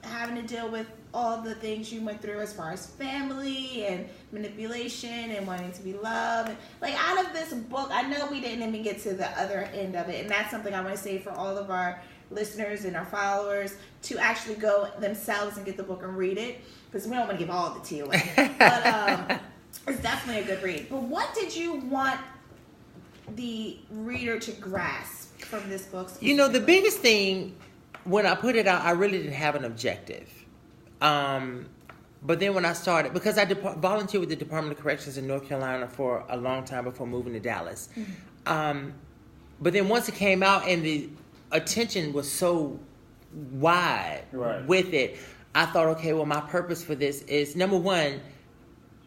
having to deal with all the things you went through as far as family and manipulation and wanting to be loved. Like, out of this book, I know we didn't even get to the other end of it, and that's something I want to say for all of our listeners and our followers to actually go themselves and get the book and read it, because we don't want to give all the tea away. But it's definitely a good read. But what did you want the reader to grasp from this book? The biggest thing, when I put it out, I really didn't have an objective. But then when I started, because I volunteered with the Department of Corrections in North Carolina for a long time before moving to Dallas. But then once it came out and the attention was so wide with it, I thought, okay, well, my purpose for this is, number one,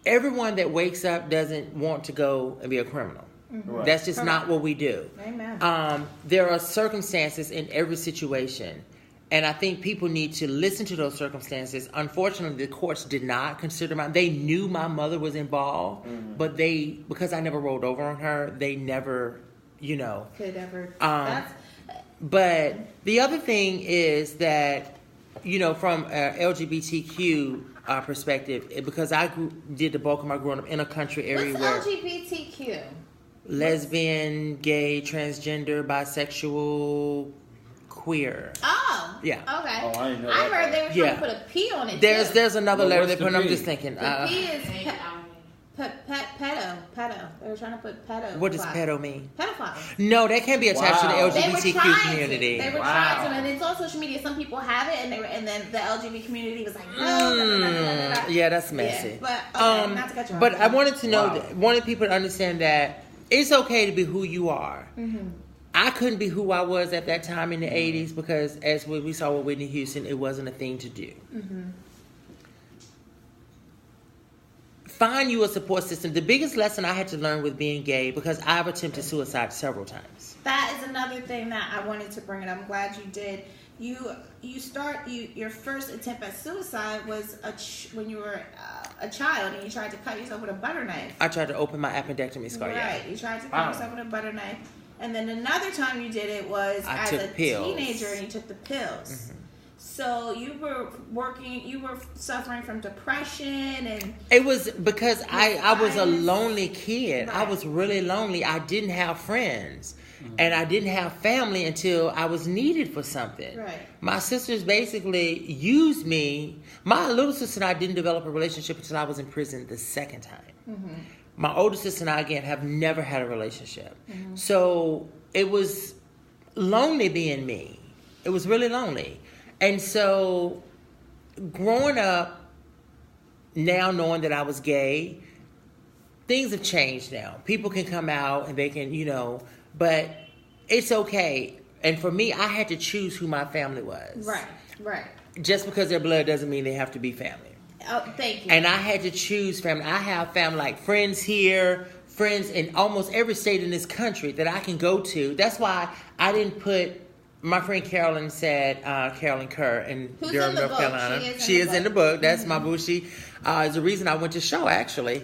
everyone that wakes up doesn't want to go and be a criminal. Right. That's just not what we do. Amen. There are circumstances in every situation, and I think people need to listen to those circumstances. Unfortunately, the courts did not consider they knew my mother was involved, but because I never rolled over on her, they never, Could ever. But the other thing is that, from an LGBTQ perspective, because I did the bulk of my growing up in a country area What's where LGBTQ? lesbian, gay, transgender, bisexual, queer. Oh. Yeah. Okay. Oh, I didn't know I that heard they were trying Yeah. to put a P on it. There's too. another Well, letter what's they put. the I'm P? just thinking. The P is pedo. They were trying to put pedo. What does pedo mean? Pedophile. No, that can't be attached Wow. to the They were LGBTQ trying community. To. They were Wow. trying to, and it's on social media. Some people have it, and then the LGBT community was like, no. Yeah, that's messy. Yeah, but okay, not to cut you off. But I wanted to know, Wow. wanted people to understand that it's okay to be who you are. Mm-hmm. I couldn't be who I was at that time in the 80s because, as we saw with Whitney Houston, it wasn't a thing to do. Mm-hmm. Find you a support system. The biggest lesson I had to learn with being gay, because I've attempted suicide several times. That is another thing that I wanted to bring it up. I'm glad you did. Your first attempt at suicide was when you were a child and you tried to cut yourself with a butter knife. I tried to open my appendectomy scar. Right, you tried to cut yourself with a butter knife, and then another time you did it was I as took a pills. teenager and you took the pills. Mm-hmm. So you were suffering from depression and It was because I was a lonely kid. I Right. was really lonely. I didn't have friends. And I didn't have family until I was needed for something. Right. My sisters basically used me. My little sister and I didn't develop a relationship until I was in prison the second time. Mm-hmm. My older sister and I, again, have never had a relationship. So it was lonely being me. It was really lonely. And so growing up, now knowing that I was gay, things have changed now. People can come out and they can, but it's okay. And for me, I had to choose who my family was. right. Just because they're blood doesn't mean they have to be family. Oh, thank you. And I had to choose family. I have family, like friends here, friends in almost every state in this country that I can go to. That's why I didn't put. My friend Carolyn said, Carolyn Kerr in Who's Durham, in the North book? Carolina. She is in the book. That's my boo. She is the reason I went to show, actually.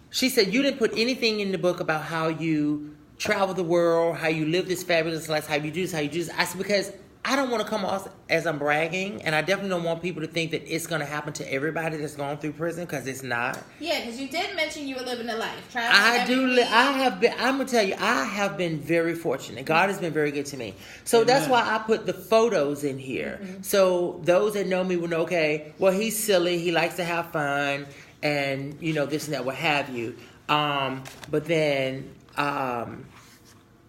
She said, you didn't put anything in the book about how you travel the world, how you live this fabulous life, how you do this, how you do this. I said, because I don't want to come off as I'm bragging, and I definitely don't want people to think that it's going to happen to everybody that's going through prison, because it's not. Yeah, because you did mention you were living a life. I have been. I'm gonna tell you, I have been very fortunate. God has been very good to me. So that's why I put the photos in here. So those that know me will know. Okay, well, he's silly. He likes to have fun, and this and that, what have you. But then.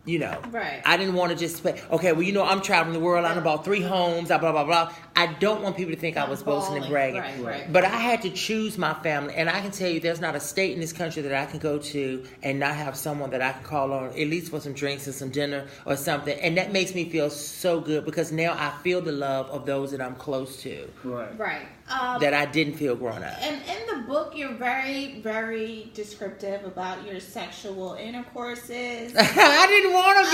Right. I didn't want to just say, okay, well, I'm traveling the world. I bought 3 homes, blah, blah, blah. I don't want people to think I was boasting and bragging. Right. But I had to choose my family. And I can tell you, there's not a state in this country that I can go to and not have someone that I can call on, at least for some drinks and some dinner or something. And that makes me feel so good, because now I feel the love of those that I'm close to. Right. That I didn't feel growing up. And in the book, you're very, very descriptive about your sexual intercourses. I didn't want to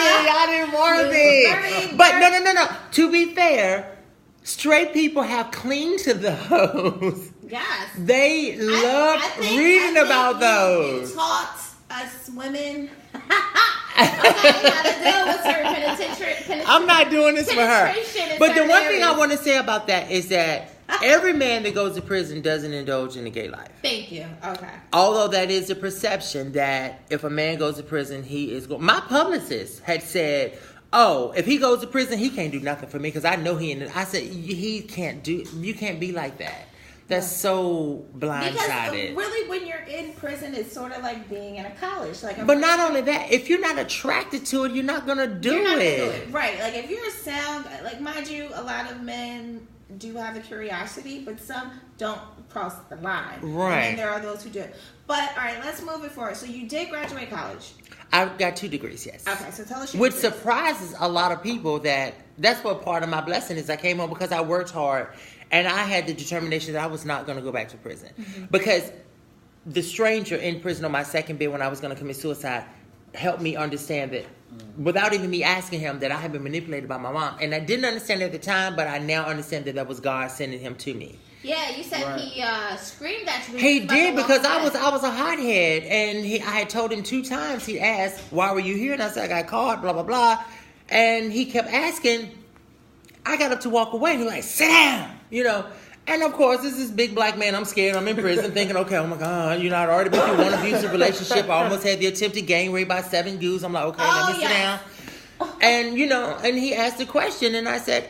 be. But no. To be fair, straight people have clinged to those. Yes. They love reading about those. You taught us women how to deal with certain I'm not doing this for her. penetration in But the certain one thing I areas. want to say about that is that every man that goes to prison doesn't indulge in a gay life. Thank you. Okay. Although that is the perception that if a man goes to prison, he is going. My publicist had said, "Oh, if he goes to prison, he can't do nothing for me because I know he." I said, "He can't do. You can't be like that. That's so blindsided." Because really, when you're in prison, it's sort of like being in a college. But not only that, if you're not attracted to it, you're not gonna do it. Right. Like if you're a sound, like mind you, a lot of men do have the curiosity, but some don't cross the line. Right. And there are those who do. But all right, let's move it forward. So you did graduate college. I've got 2 degrees, yes. Okay, so tell us your Which degrees. surprises a lot of people that's what part of my blessing is. I came home because I worked hard and I had the determination that I was not going to go back to prison. Because the stranger in prison on my second bed when I was going to commit suicide helped me understand that, without even me asking him, that I had been manipulated by my mom. And I didn't understand at the time, but I now understand that was God sending him to me. Yeah, you said he screamed at you. He did, because I was a hothead, and I had told him 2 times. He asked, "Why were you here?" And I said, "I got caught." Blah blah blah, and he kept asking. I got up to walk away, and he was like, "Sit down," you know. And of course, this is big black man. I'm scared. I'm in prison, thinking, "Okay, oh my God, you know, I'd already been through one abusive relationship. I almost had the attempted gang rape by 7 dudes." I'm like, "Okay, let me sit down." And you know, and he asked a question, and I said,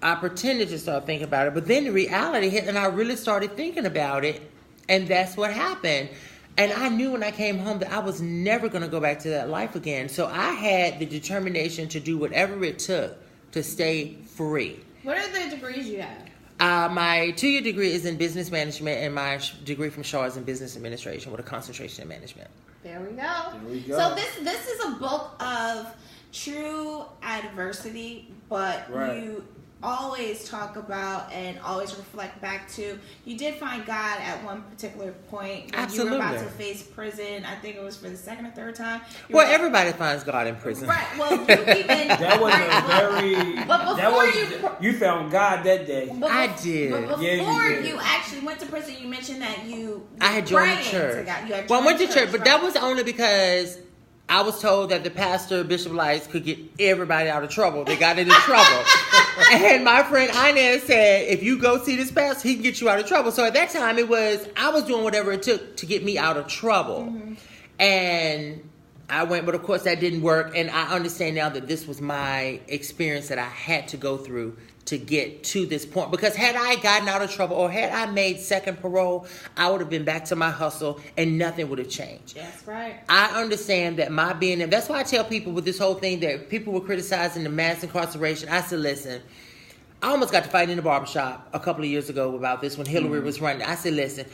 I pretended to start thinking about it, but then the reality hit, and I really started thinking about it, and that's what happened. And I knew when I came home that I was never going to go back to that life again. So I had the determination to do whatever it took to stay free. What are the degrees you have? My 2-year degree is in business management, and my degree from Shaw is in business administration with a concentration in management. There we go. There we go. So this is a book of true adversity, but you always talk about and always reflect back to, you did find God at one particular point when Absolutely. you were about to face prison. I think it was for the 2nd or 3rd time. Everybody finds God in prison. Right. Well, you even That was a very. But before you found God that day. I did. But before Yeah, you did. you actually went to prison, you mentioned that I had joined the church. Well, I went to church, but that was only because I was told that the pastor, Bishop Lights, could get everybody out of trouble. They got into trouble. And my friend Inez said, if you go see this pastor, he can get you out of trouble. So at that time, I was doing whatever it took to get me out of trouble. Mm-hmm. And I went, but of course that didn't work. And I understand now that this was my experience that I had to go through to get to this point. Because had I gotten out of trouble or had I made second parole, I would have been back to my hustle and nothing would have changed. That's right. I understand that my being, and that's why I tell people with this whole thing that people were criticizing the mass incarceration. I said, listen, I almost got to fight in the barbershop a couple of years ago about this when Hillary was running. I said, listen,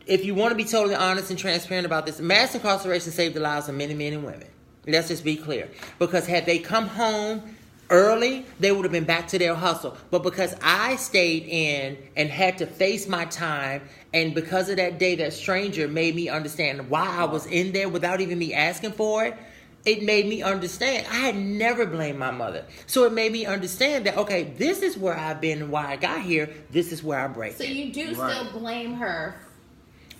if you want to be totally honest and transparent about this, mass incarceration saved the lives of many men and women. Let's just be clear. Because had they come home early, they would have been back to their hustle. But because I stayed in and had to face my time, and because of that day, that stranger made me understand why I was in there without even me asking for it, it made me understand. I had never blamed my mother. So it made me understand that, okay, this is where I've been and why I got here. This is where I break. So you do still blame her?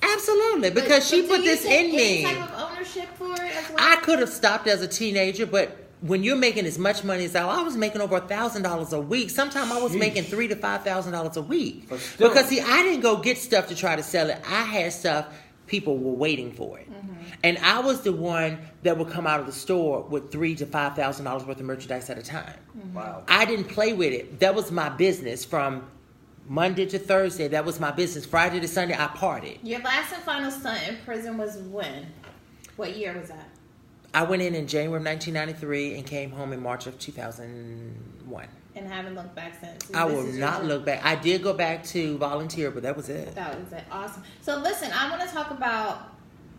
Absolutely, because she put this in me. Any type of ownership for it as well? I could have stopped as a teenager, but when you're making as much money as I was making over $1,000 a week. Sometimes I was making $3,000 to $5,000 a week. Because see, I didn't go get stuff to try to sell it. I had stuff, people were waiting for it. Mm-hmm. And I was the one that would come out of the store with $3,000 to $5,000 worth of merchandise at a time. Mm-hmm. Wow. I didn't play with it. That was my business from Monday to Thursday. That was my business. Friday to Sunday, I partied. Your last and final stunt in prison was when? What year was that? I went in January of 1993 and came home in March of 2001. And haven't looked back since. I will not look back. I did go back to volunteer, but that was it. That was it. Awesome. So listen, I want to talk about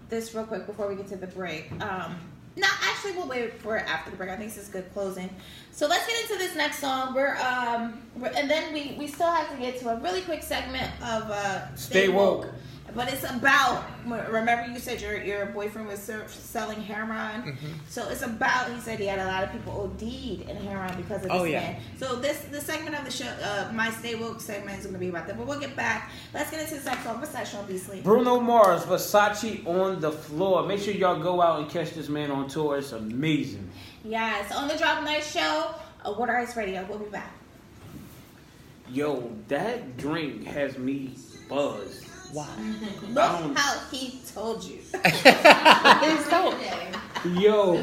this real quick before we get to the break. No, actually, we'll wait for it after the break. I think this is good closing. So let's get into this next song. And then we still have to get to a really quick segment of Stay Woke. But it's about, remember you said your boyfriend was selling heroin? Mm-hmm. So it's about, he said he had a lot of people OD'd in heroin because of this man. So the segment of the show, my Stay Woke segment is going to be about that. But we'll get back. Let's get into the next song. What's that, Sean Beasley? Bruno Mars, Versace on the Floor. Make sure y'all go out and catch this man on tour. It's amazing. Yes, on the Drop Night Show, Water Ice Radio. We'll be back. Yo, that drink has me buzzed. Why? Look how he told you. Yo.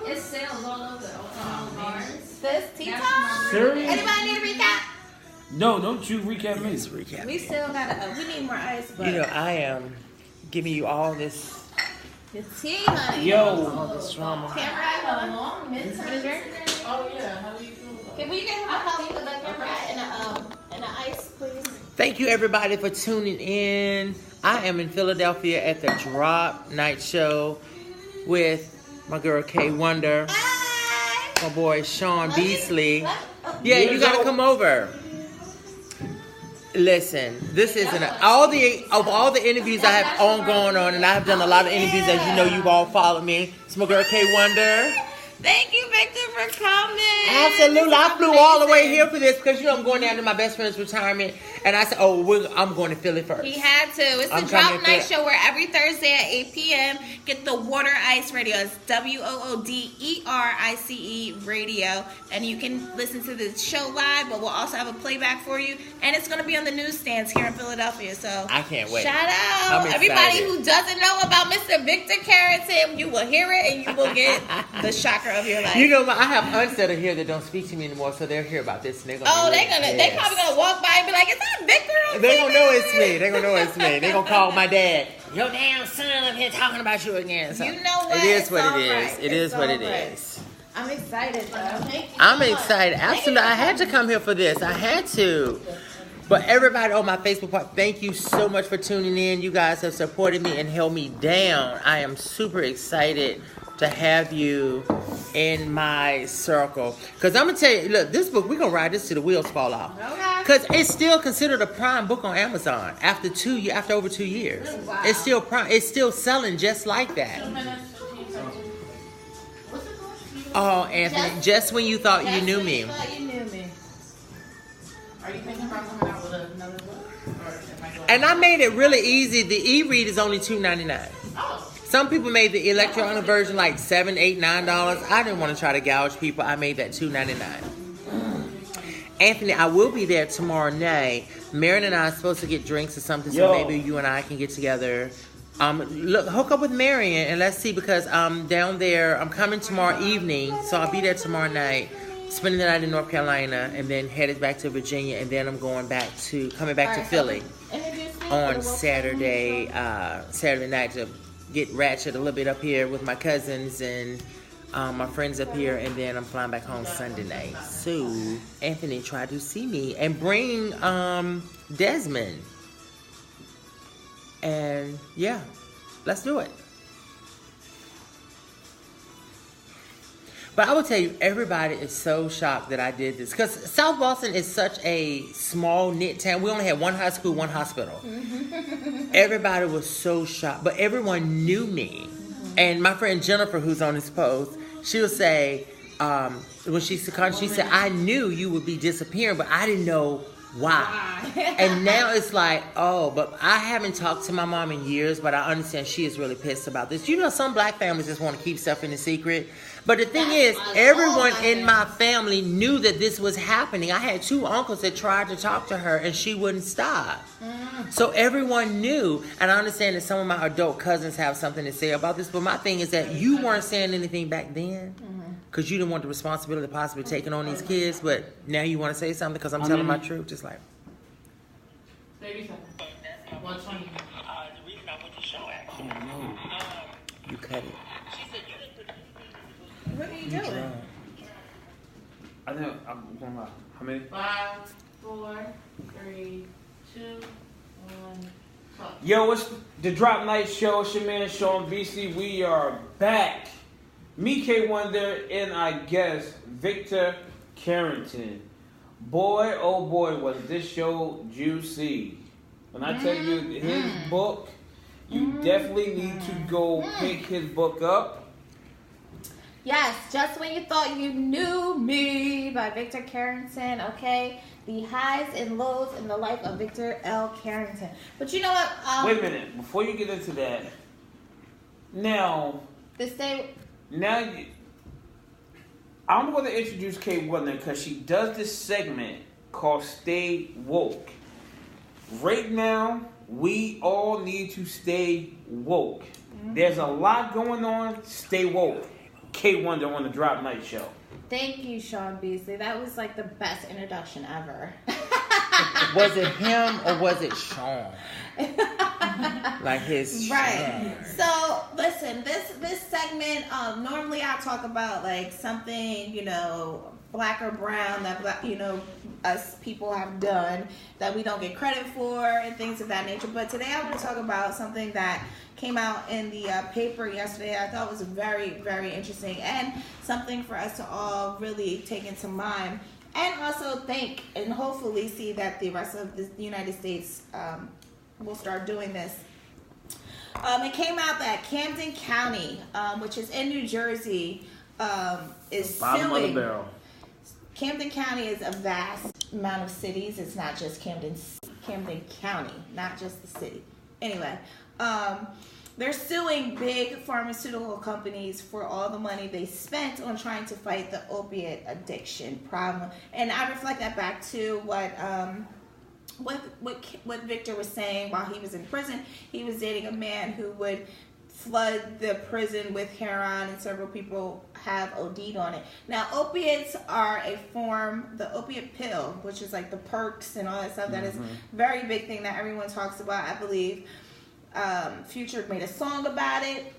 It sells all over all bars. This tea time? Serious? Anybody need a recap? No, don't you recap me. Recap. We still got we need more ice, but You know, I am giving you all this. the tea, honey. Yo. All this drama. Camera eye, long midterm. Oh yeah, how do you feel? Can we get him a coffee with a camera eye and an ice, please? Thank you, everybody, for tuning in. I am in Philadelphia at the Drop Night Show with my girl Kay Wonder, Hey! my boy Sean Let me- Beasley. let- Yeah, you gotta come over. Listen, this isn't all the interviews I have going on, and I have done a lot of interviews, as you know, you all follow me. It's my girl K Wonder. Thank you, Victor, for coming. Absolutely, I flew all the way here for this because I'm going down to my best friend's retirement, and I said, I'm going to Philly first. He had to. It's the Drop Night Show where every Thursday at 8 p.m. get the Water Ice Radio. It's WOODERICE radio, and you can listen to the show live, but we'll also have a playback for you, and it's going to be on the newsstands here in Philadelphia. So I can't wait. Shout out everybody who doesn't know about Mr. Victor Carrington. You will hear it, and you will get the shocker of your life. You know, I have aunts that are here that don't speak to me anymore, so they'll hear about this. And they probably gonna walk by and be like, "Is that Victor on They gonna know it's me. They gonna know it's me. They gonna call my dad. Your damn son up here talking about you again. So you know what? It is what it is. Right. It is what it is. I'm excited, though. I'm excited. Absolutely, I had to come here for this. I had to. But everybody on my Facebook page, thank you so much for tuning in. You guys have supported me and held me down. I am super excited to have you in my circle. Because I'm going to tell you, look, this book, we're going to ride this till the wheels fall off. Okay. Because it's still considered a prime book on Amazon after over 2 years. Wow. It's still prime. It's still selling just like that. 2 minutes, 15 seconds. What's it called? Oh, Anthony, just when you thought you knew me. Are you thinking about coming out with another book? Or am I going And I made it really easy. The e-read is only $2.99. Oh. Some people made the electronic version like $7, $8, $9. I didn't want to try to gouge people. I made that $2.99. Anthony, I will be there tomorrow night. Marion and I are supposed to get drinks or something, so maybe you and I can get together. Hook up with Marion and let's see, because I'm down there. I'm coming tomorrow evening, so I'll be there tomorrow night, spending the night in North Carolina, and then headed back to Virginia, and then I'm coming back to Philly on Saturday night to get ratchet a little bit up here with my cousins and my friends up here, and then I'm flying back home Sunday night. So Anthony tried to see me and bring Desmond, and yeah, let's do it. But I will tell you, everybody is so shocked that I did this. Because South Boston is such a small knit town. We only had one high school, one hospital. Everybody was so shocked. But everyone knew me. And my friend Jennifer, who's on this post, she'll say, when she said, I knew you would be disappearing, but I didn't know why. And now it's like, but I haven't talked to my mom in years, but I understand she is really pissed about this. You know, some black families just want to keep stuff in the secret. But the thing is, everyone in my family knew that this was happening. I had 2 uncles that tried to talk to her, and she wouldn't stop. So everyone knew. And I understand that some of my adult cousins have something to say about this. But my thing is that you weren't saying anything back then because you didn't want the responsibility of possibly taking on these kids. But now you want to say something because I'm telling my truth. Just like. 30 seconds. 120. The reason I went to show actually. You cut it. What are you doing? I know. I'm going to how many? 5, 4, 3, 2, 1. Fuck. Yo, it's the Drop Night Show. It's your man Sean BC. We are back. Me, K Wonder, and I guess Victor Carrington. Boy, oh boy, was this show juicy. When I tell you his book, you definitely need to go pick his book up. Yes, Just When You Thought You Knew Me by Victor Carrington, okay? The highs and lows in the life of Victor L. Carrington. But you know what? Wait a minute. Before you get into that, now, I don't want to introduce Kay Wonder because she does this segment called Stay Woke. Right now, we all need to stay woke. There's a lot going on. Stay woke. K Wonder on the Drop Night Show. Thank you, Sean Beasley. That was like the best introduction ever. Was it him or was it Sean? Like his right. So listen, this segment. Normally I talk about like something, black or brown that us people have done that we don't get credit for and things of that nature. But today I want to talk about something that came out in the paper yesterday. I thought was very, very interesting and something for us to all really take into mind. And also think and hopefully see that the rest of the United States will start doing this. It came out that Camden County, which is in New Jersey, is Bottom of the suing. barrel. Camden County is a vast amount of cities. It's not just Camden County, not just the city. Anyway, they're suing big pharmaceutical companies for all the money they spent on trying to fight the opiate addiction problem. And I reflect that back to what Victor was saying while he was in prison. He was dating a man who would flood the prison with heroin, and several people have OD'd on it. Now, opiates are a form, the opiate pill, which is like the perks and all that stuff. That is a very big thing that everyone talks about. I believe Future made a song about it.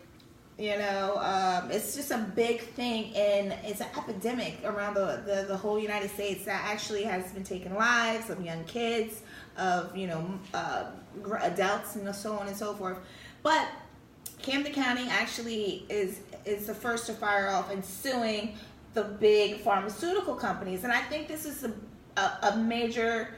You know, it's just a big thing, and it's an epidemic around the whole United States that actually has been taking lives of young kids, of, you know, adults, and so on and so forth. But Camden County actually is the first to fire off and suing the big pharmaceutical companies. And I think this is a major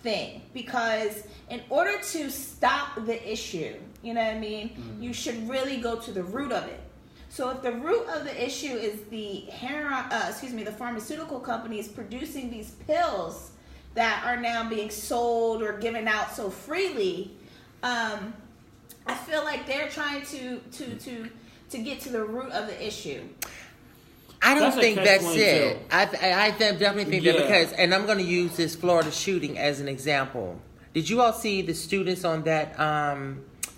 thing, because in order to stop the issue, you know what I mean, you should really go to the root of it. So if the root of the issue is the the pharmaceutical companies producing these pills that are now being sold or given out so freely, I feel like they're trying to get to the root of the issue. I don't think that's catch-22. it. I definitely think that, because, and I'm going to use this Florida shooting as an example. Did you all see the students on that?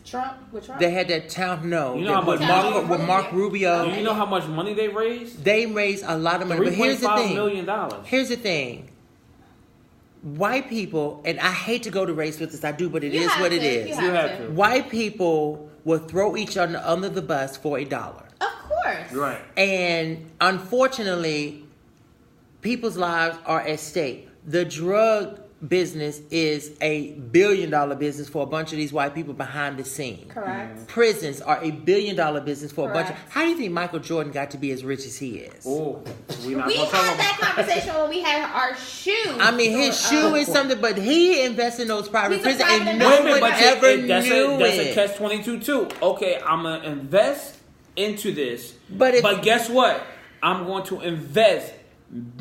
Trump? With Trump? They had that town. No, You know how much money- with Mark Rubio. Do you know how much money they raised? They raised a lot of money. But here's the $3.5 thing. million. Here's the thing. White people, and I hate to go to race with this, I do, but it You is have what to, it is. You have to. White people will throw each other under the bus for $1. Of course. Right. And unfortunately, people's lives are at stake. The drug business is $1 billion business for a bunch of these white people behind the scenes. Correct. Prisons are $1 billion business for a bunch of. Correct. How do you think Michael Jordan got to be as rich as he is? Oh, we not We gonna had talk that about. conversation when we had our shoe. I mean, his shoe is something, but he invested in those private He's a prisons, private and no Wait a one minute, but ever that's knew that's it. a catch-22 too. Okay, I'm gonna invest into this, But if- guess what? I'm going to invest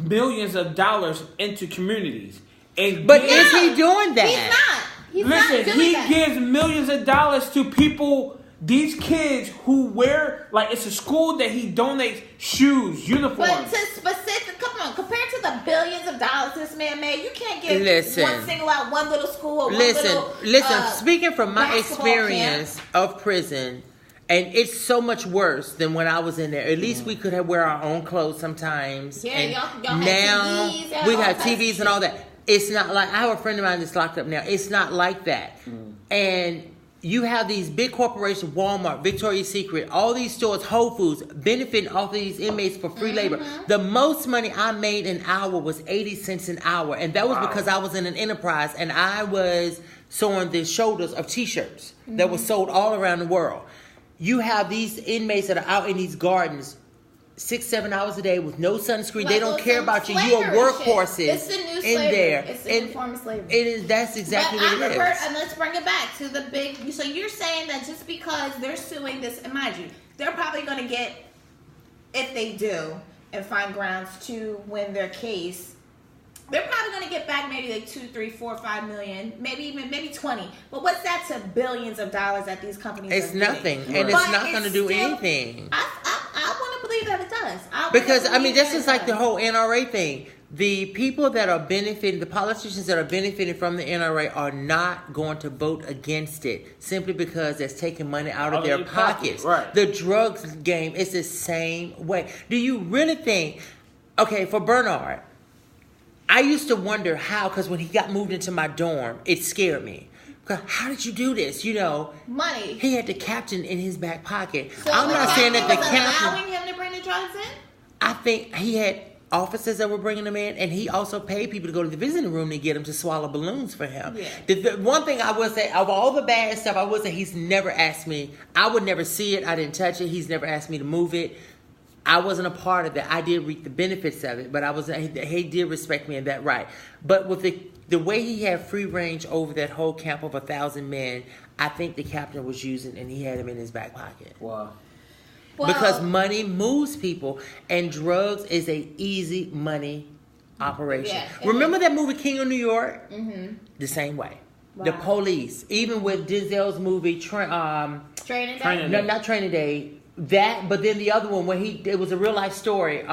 millions of dollars into communities. And But give- is he doing that? He's not. He's not listen, doing he that. gives millions of dollars to people. These kids who wear, like, it's a school that he donates shoes, uniforms. But to specific, come on, compared to the billions of dollars this man made, you can't give Listen. one single out one little school or Listen, one little. speaking from my basketball experience of prison, and it's so much worse than when I was in there. At least we could wear our own clothes sometimes. Yeah, and y'all had now TVs and we all have types of TVs and all that. It's not like, I have a friend of mine that's locked up now. It's not like that. And you have these big corporations, Walmart, Victoria's Secret, all these stores, Whole Foods, benefiting off of these inmates for free labor. The most money I made an hour was 80 cents an hour. And that was because I was in an enterprise and I was sewing the shoulders of T-shirts that were sold all around the world. You have these inmates that are out in these gardens 6-7 hours a day with no sunscreen. They don't care about you. You are workhorses It's the new in slavery. there. It's the new form of slavery. It is. That's exactly but what it is. And let's bring it back to the big. So you're saying that just because they're suing this, and mind you, they're probably going to get, if they do, and find grounds to win their case, they're probably going to get back maybe like 2, 3, 4, 5 million, maybe 20. But what's that to billions of dollars that these companies? It's are getting? nothing, Right. and But it's not going to do still- anything. I want to believe that it does. Because I mean, that's just like the whole NRA thing. The people that are benefiting, the politicians that are benefiting from the NRA, are not going to vote against it simply because it's taking money out of their pockets. Right. The drugs game is the same way. Do you really think? Okay, for Bernard, I used to wonder how, because when he got moved into my dorm, it scared me. 'Cause how did you do this? You know, money. he had the captain in his back pocket. So I'm not saying that the was captain. allowing him to bring the drugs in. I think he had officers that were bringing them in, and he also paid people to go to the visiting room to get him to swallow balloons for him. Yeah. The one thing I would say, of all the bad stuff, I would say he's never asked me. I would never see it. I didn't touch it. He's never asked me to move it. I wasn't a part of that. I did reap the benefits of it, but he did respect me in that right. But with the way he had free range over that whole camp of 1,000 men, I think the captain was using, and he had him in his back pocket. Wow. Well, Because money moves people, and drugs is a easy money operation. Yeah. Remember that movie King of New York? Mm-hmm. The same way. Wow. The police, even with Denzel's movie, Training Day. no, not Training Day. That, but then the other one when it was a real life story.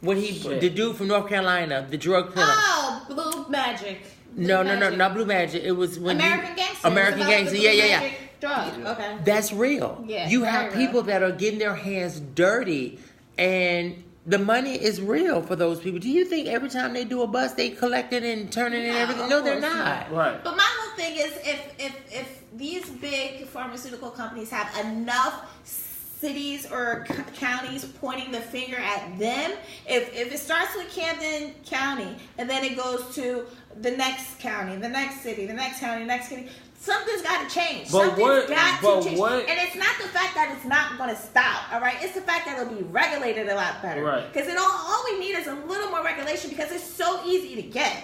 When the dude from North Carolina, the drug killer. Oh, Blue Magic. No, not Blue Magic. It was when American Gangster. American Gangster. Yeah. Drug. Okay. That's real. Yeah, you very have real. people that are getting their hands dirty, and the money is real for those people. Do you think every time they do a bust, they collect it and turn it and everything? of No, they're course not. Right. But my whole thing is, if these big pharmaceutical companies have enough cities or counties pointing the finger at them, if it starts with Camden County and then it goes to the next county, the next city, the next county, the next city, something's got to change. Something's got to change. And it's not the fact that it's not going to stop, all right? It's the fact that it'll be regulated a lot better. Right. Because all we need is a little more regulation because it's so easy to get.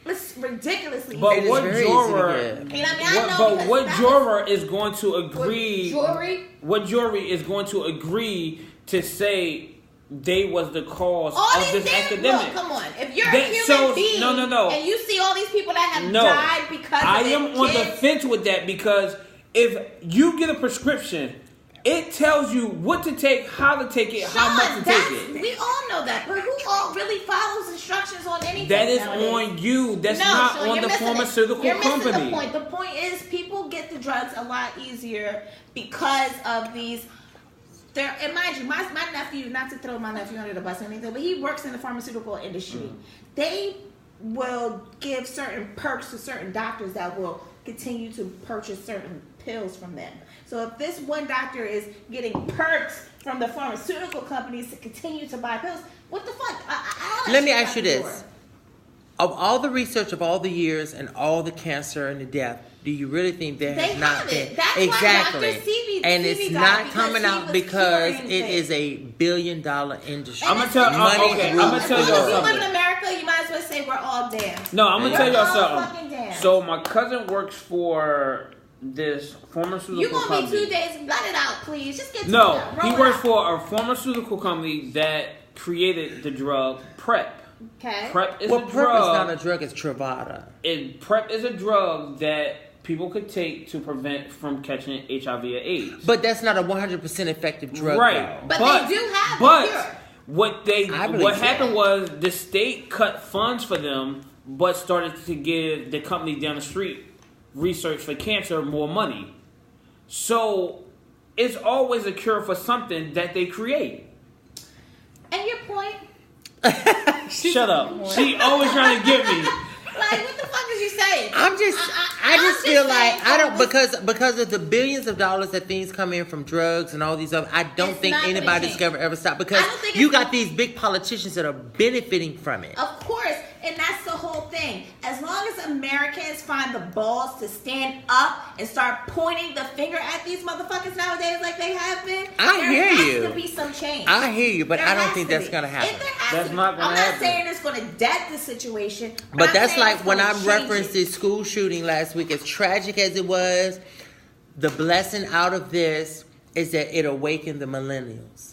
It's ridiculously But easy. what very easy to juror? get. You know what I mean? I know because What that juror is going to agree? Jury? What jury is going to agree to say they was the cause All of these this damn, academic? look, come on. If you're That a human shows- being no. and you see all these people that have No. died because I of am it, on the kids, fence with that because if you get a prescription, it tells you what to take, how to take it, how much to take it. We all know that, but who all really follows instructions on anything? That is nowadays? on you. That's No, not Sean, on you're the missing it. pharmaceutical You're missing company. the point. The point is people get the drugs a lot easier because of these. And mind you, my nephew, not to throw my nephew under the bus or anything, but he works in the pharmaceutical industry. They will give certain perks to certain doctors that will continue to purchase certain pills from them. So if this one doctor is getting perks from the pharmaceutical companies to continue to buy pills, what the fuck? Let me ask you this. Of all the research of all the years and all the cancer and the death, do you really think there has not been? That's exactly. why Dr. Sebi And died, it's not because coming he out was because curing it things. is a billion-dollar industry. I'm gonna tell. Money Okay, I'm rules gonna tell As y'all long as you live something. in America, you might as well say we're all damned. No, I'm gonna tell y'all We're all fucking something. damned. So my cousin works for this pharmaceutical You gonna company. be 2 days? Let it out, please. Just get to No, it. he Roll works out. for a pharmaceutical company that created the drug PrEP. Okay. PrEP is Well, a PrEP drug. is not a drug, it's Truvada. PrEP is a drug that people could take to prevent from catching HIV or AIDS. But that's not a 100% effective drug, Right. though. But they do have but a cure. I believe what so. happened was the state cut funds for them, but started to give the company down the street research for cancer more money. So it's always a cure for something that they create. And your point? Shut up. She always trying to get me. Like, what the fuck is you saying? I I'm just feel saying, like I don't because of the billions of dollars that things come in from drugs and all these other. I don't It's think not gonna anybody's change. gonna ever stop because I don't think you it's- got these big politicians that are benefiting from it. Of course, and that's the whole thing. As long as Americans find the balls to stand up and start pointing the finger at these motherfuckers nowadays like they have been, I there hear has you. to be some change. I hear you, but There I don't has think to that's be. gonna happen. If there has That's to be. not gonna I'm happen. not saying it's going to death the situation, But I'm that's saying like it's when I gonna change referenced it. the school shooting last week, as tragic as it was, the blessing out of this is that it awakened the millennials.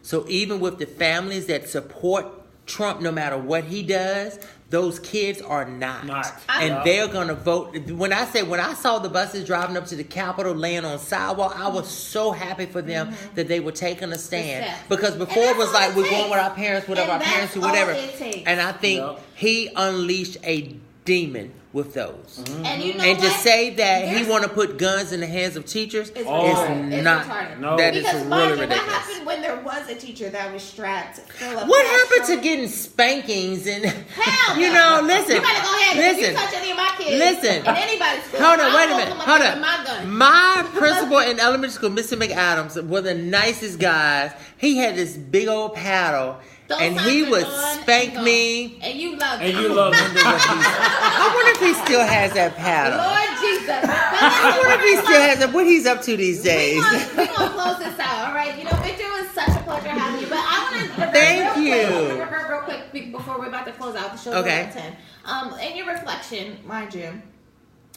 So even with the families that support Trump, no matter what he does, those kids are not. And Yeah. they're going to vote. When I saw the buses driving up to the Capitol laying on sidewalk, I was so happy for them that they were taking a stand. Step. Because And before it that's was all like, it we're going takes. with our parents, whatever And our parents do, that's whatever. all it takes. And I think Yep. he unleashed a demon with those. And you know And to what? say that he There's- want to put guns in the hands of teachers It's is retarded. It's not. retarded. No. That is Because really mind you, what ridiculous. happened when there was a teacher that was strapped? Philip What happened Castro? to getting spankings and Hell you no. know? Listen, You better go ahead. If you listen. touch any of my kids, Listen. in anybody's school, Hold on, I'll wait a hold minute. them up Hold with on. my gun. My principal in elementary school, Mr. McAdams, were the nicest guys. He had this big old paddle, Those and sons he are would gone spank and gone. me. And you love And them. you love him. I wonder if he still has that paddle. Lord Jesus. I wonder if he still has what he's up to these days. We're gonna close this out, all right? You know, Victor, it was such a pleasure having you. But I want to Thank you. revert real quick before we're about to close out the show. Okay. 10. In your reflection, mind you.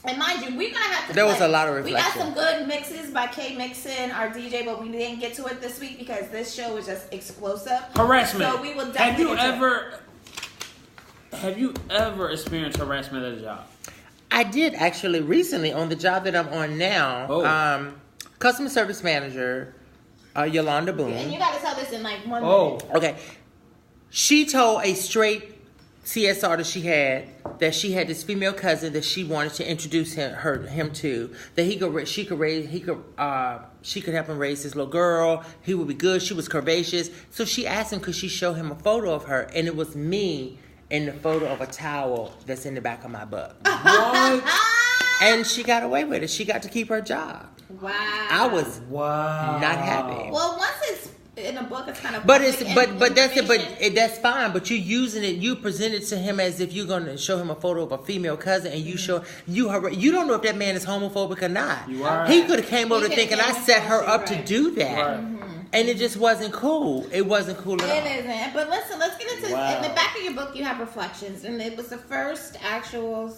And mind you, we're gonna have to. There was play. a lot of We got reflection. some good mixes by K Mixon, our DJ, but we didn't get to it this week because this show was just explosive. Harassment. So we will definitely. Have you ever experienced harassment at a job? I did actually recently on the job that I'm on now. Oh. Customer service manager, Yolanda Boone. And you got to tell this in like 1 Oh. minute. Okay. She told a straight CSR that she had this female cousin that she wanted to introduce him to, that she could help him raise his little girl. He would be good. She was curvaceous. So she asked him, could she show him a photo of her? And it was me in the photo of a towel that's in the back of my butt. What? And she got away with it. She got to keep her job. Wow. I was Wow. not happy. Well, once it's in a book, it's kind of. But it's public but that's it. But information. that's fine. But you're using it. You present it to him as if you're going to show him a photo of a female cousin, and you show you don't know if that man is homophobic or not. You are. He could have came over He thinking could've I came set her and up to right. do that, Right. and it just wasn't cool. It wasn't cool at all. It isn't. But listen, let's get into Wow. in the back of your book. You have reflections, and it was the first actual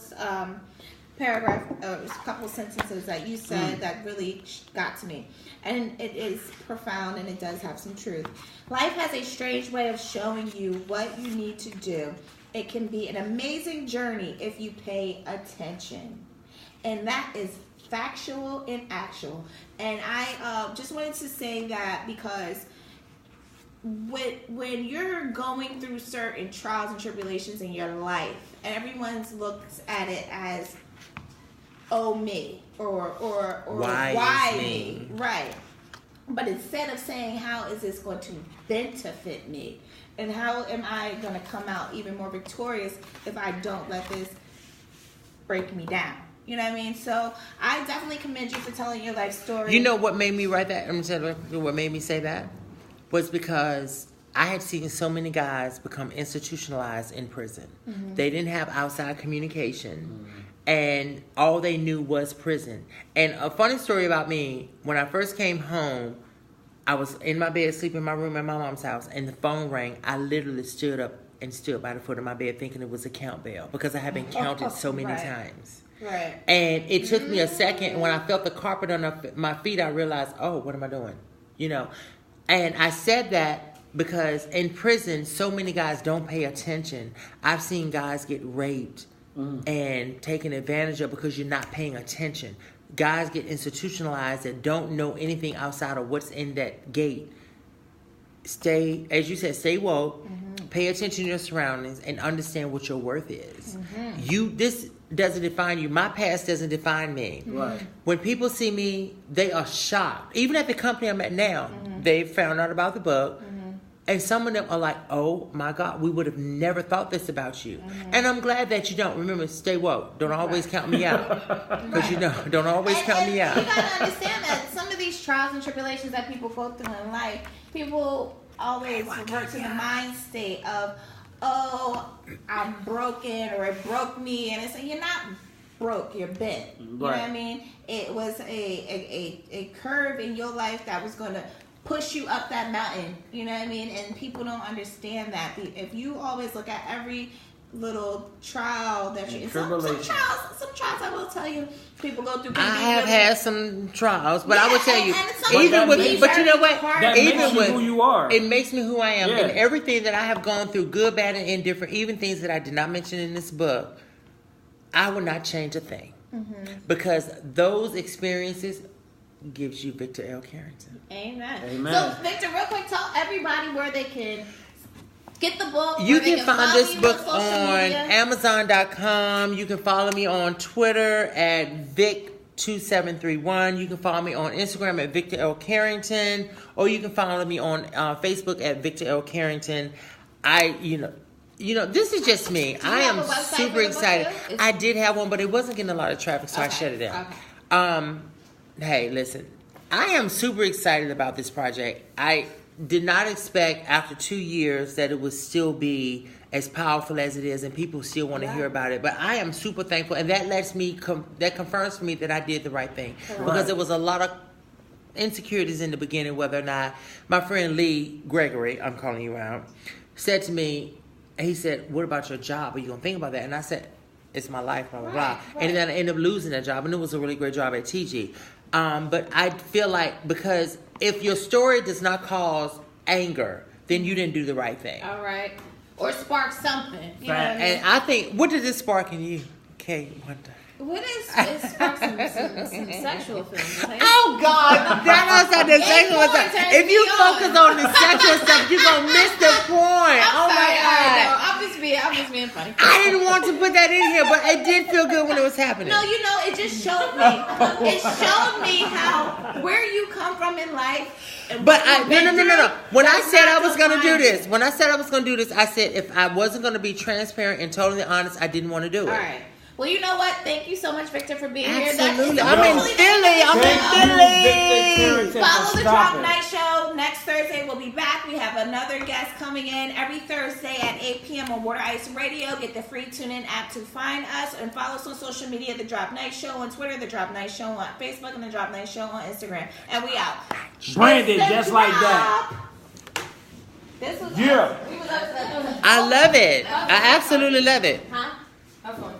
paragraph, a couple sentences that you said that really got to me, and it is profound and it does have some truth. Life has a strange way of showing you what you need to do. It can be an amazing journey if you pay attention, and that is factual and actual. And I just wanted to say that because when you're going through certain trials and tribulations in your life, and everyone looks at it as, oh me, or why me, right? But instead of saying, how is this going to benefit me, and how am I going to come out even more victorious if I don't let this break me down? You know what I mean? So I definitely commend you for telling your life story. You know what made me write that? I'm gonna tell you what made me say that was because I had seen so many guys become institutionalized in prison. Mm-hmm. They didn't have outside communication. And all they knew was prison. And a funny story about me, when I first came home, I was in my bed, sleeping in my room at my mom's house, and the phone rang. I literally stood up and stood by the foot of my bed thinking it was a count bell because I had been counted so many Right. times. Right. And it took me a second, and when I felt the carpet under my feet, I realized, oh, what am I doing? You know? And I said that because in prison, so many guys don't pay attention. I've seen guys get raped and taken advantage of because you're not paying attention. Guys get institutionalized that don't know anything outside of what's in that gate. Stay, as you said, stay woke, pay attention to your surroundings, and understand what your worth is. This doesn't define you. My past doesn't define me. Right. When people see me, they are shocked. Even at the company I'm at now, they've found out about the book. And some of them are like, oh my God, we would have never thought this about you. And I'm glad that you don't. Remember, stay woke. Don't always count me out. Because don't always count me out. You gotta understand that some of these trials and tribulations that people go through in life, people always revert to the mind state of, oh, I'm broken, or it broke me, and it's like, you're not broke, you're bent. You know what I mean? It was a curve in your life that was going to push you up that mountain. You know what I mean? And people don't understand that. If you always look at every little trial that you, some trials I will tell you, people go through. I have had some trials, but I will tell you, and some even with, people but you know what? That Even makes you with who you are. It makes me who I am, Yeah. and everything that I have gone through, good, bad, and indifferent, even things that I did not mention in this book, I would not change a thing, because those experiences gives you Victor L. Carrington. Amen. Amen. So, Victor, real quick, tell everybody where they can get the book. You where they can find follow this you book social on media. Amazon.com. You can follow me on Twitter at Vic2731. You can follow me on Instagram at Victor L. Carrington, or you can follow me on Facebook at Victor L. Carrington. This is just me. Do you I have am a website super for the book, excited. too? I did have one, but it wasn't getting a lot of traffic, so I Okay, shut it down. okay. Hey, listen, I am super excited about this project. did not expect after 2 years that it would still be as powerful as it is, and people still want to hear about it. But I am super thankful, and that lets me that confirms for me that I did the right thing, because there was a lot of insecurities in the beginning, whether or not my friend Lee Gregory, I'm calling you out, said to me, he said, "What about your job? Are you gonna think about that?" And I said, "It's my life, blah blah blah." And then I ended up losing that job, and it was a really great job at TG. But I feel like, because if your story does not cause anger, then you didn't do the right thing. All right. Or spark something. You know what I mean? And I think, what did this spark in you? Okay, what the... What is it sparks some sexual feelings? Like, Oh God, that's not the sexual stuff. If you focus on the sexual stuff, you're gonna miss the point. I'm Oh my sorry, God. no, I'm just being funny. I didn't want to put that in here, but it did feel good when it was happening. No, you know, it just showed me. It showed me how where you come from in life. And But what you've been no. through When I does said not I was gonna do define this, I said if I wasn't gonna be transparent and totally honest, I didn't want to do it. you. All right. Well, you know what? Thank you so much, Victor, for being Absolutely. here. I'm in Philly. I'm in Philly. Follow the Drop Night Show. Next Thursday we'll be back. We have another guest coming in every Thursday at 8 p.m. on Water Ice Radio. Get the free TuneIn app to find us, and follow us on social media. The Drop Night Show on Twitter, the Drop Night Show on Facebook, and the Drop Night Show on Instagram. And we out. Branded It's the just like that. Drop. This was Yeah. We was up to I love it. I absolutely love it. Huh? That's what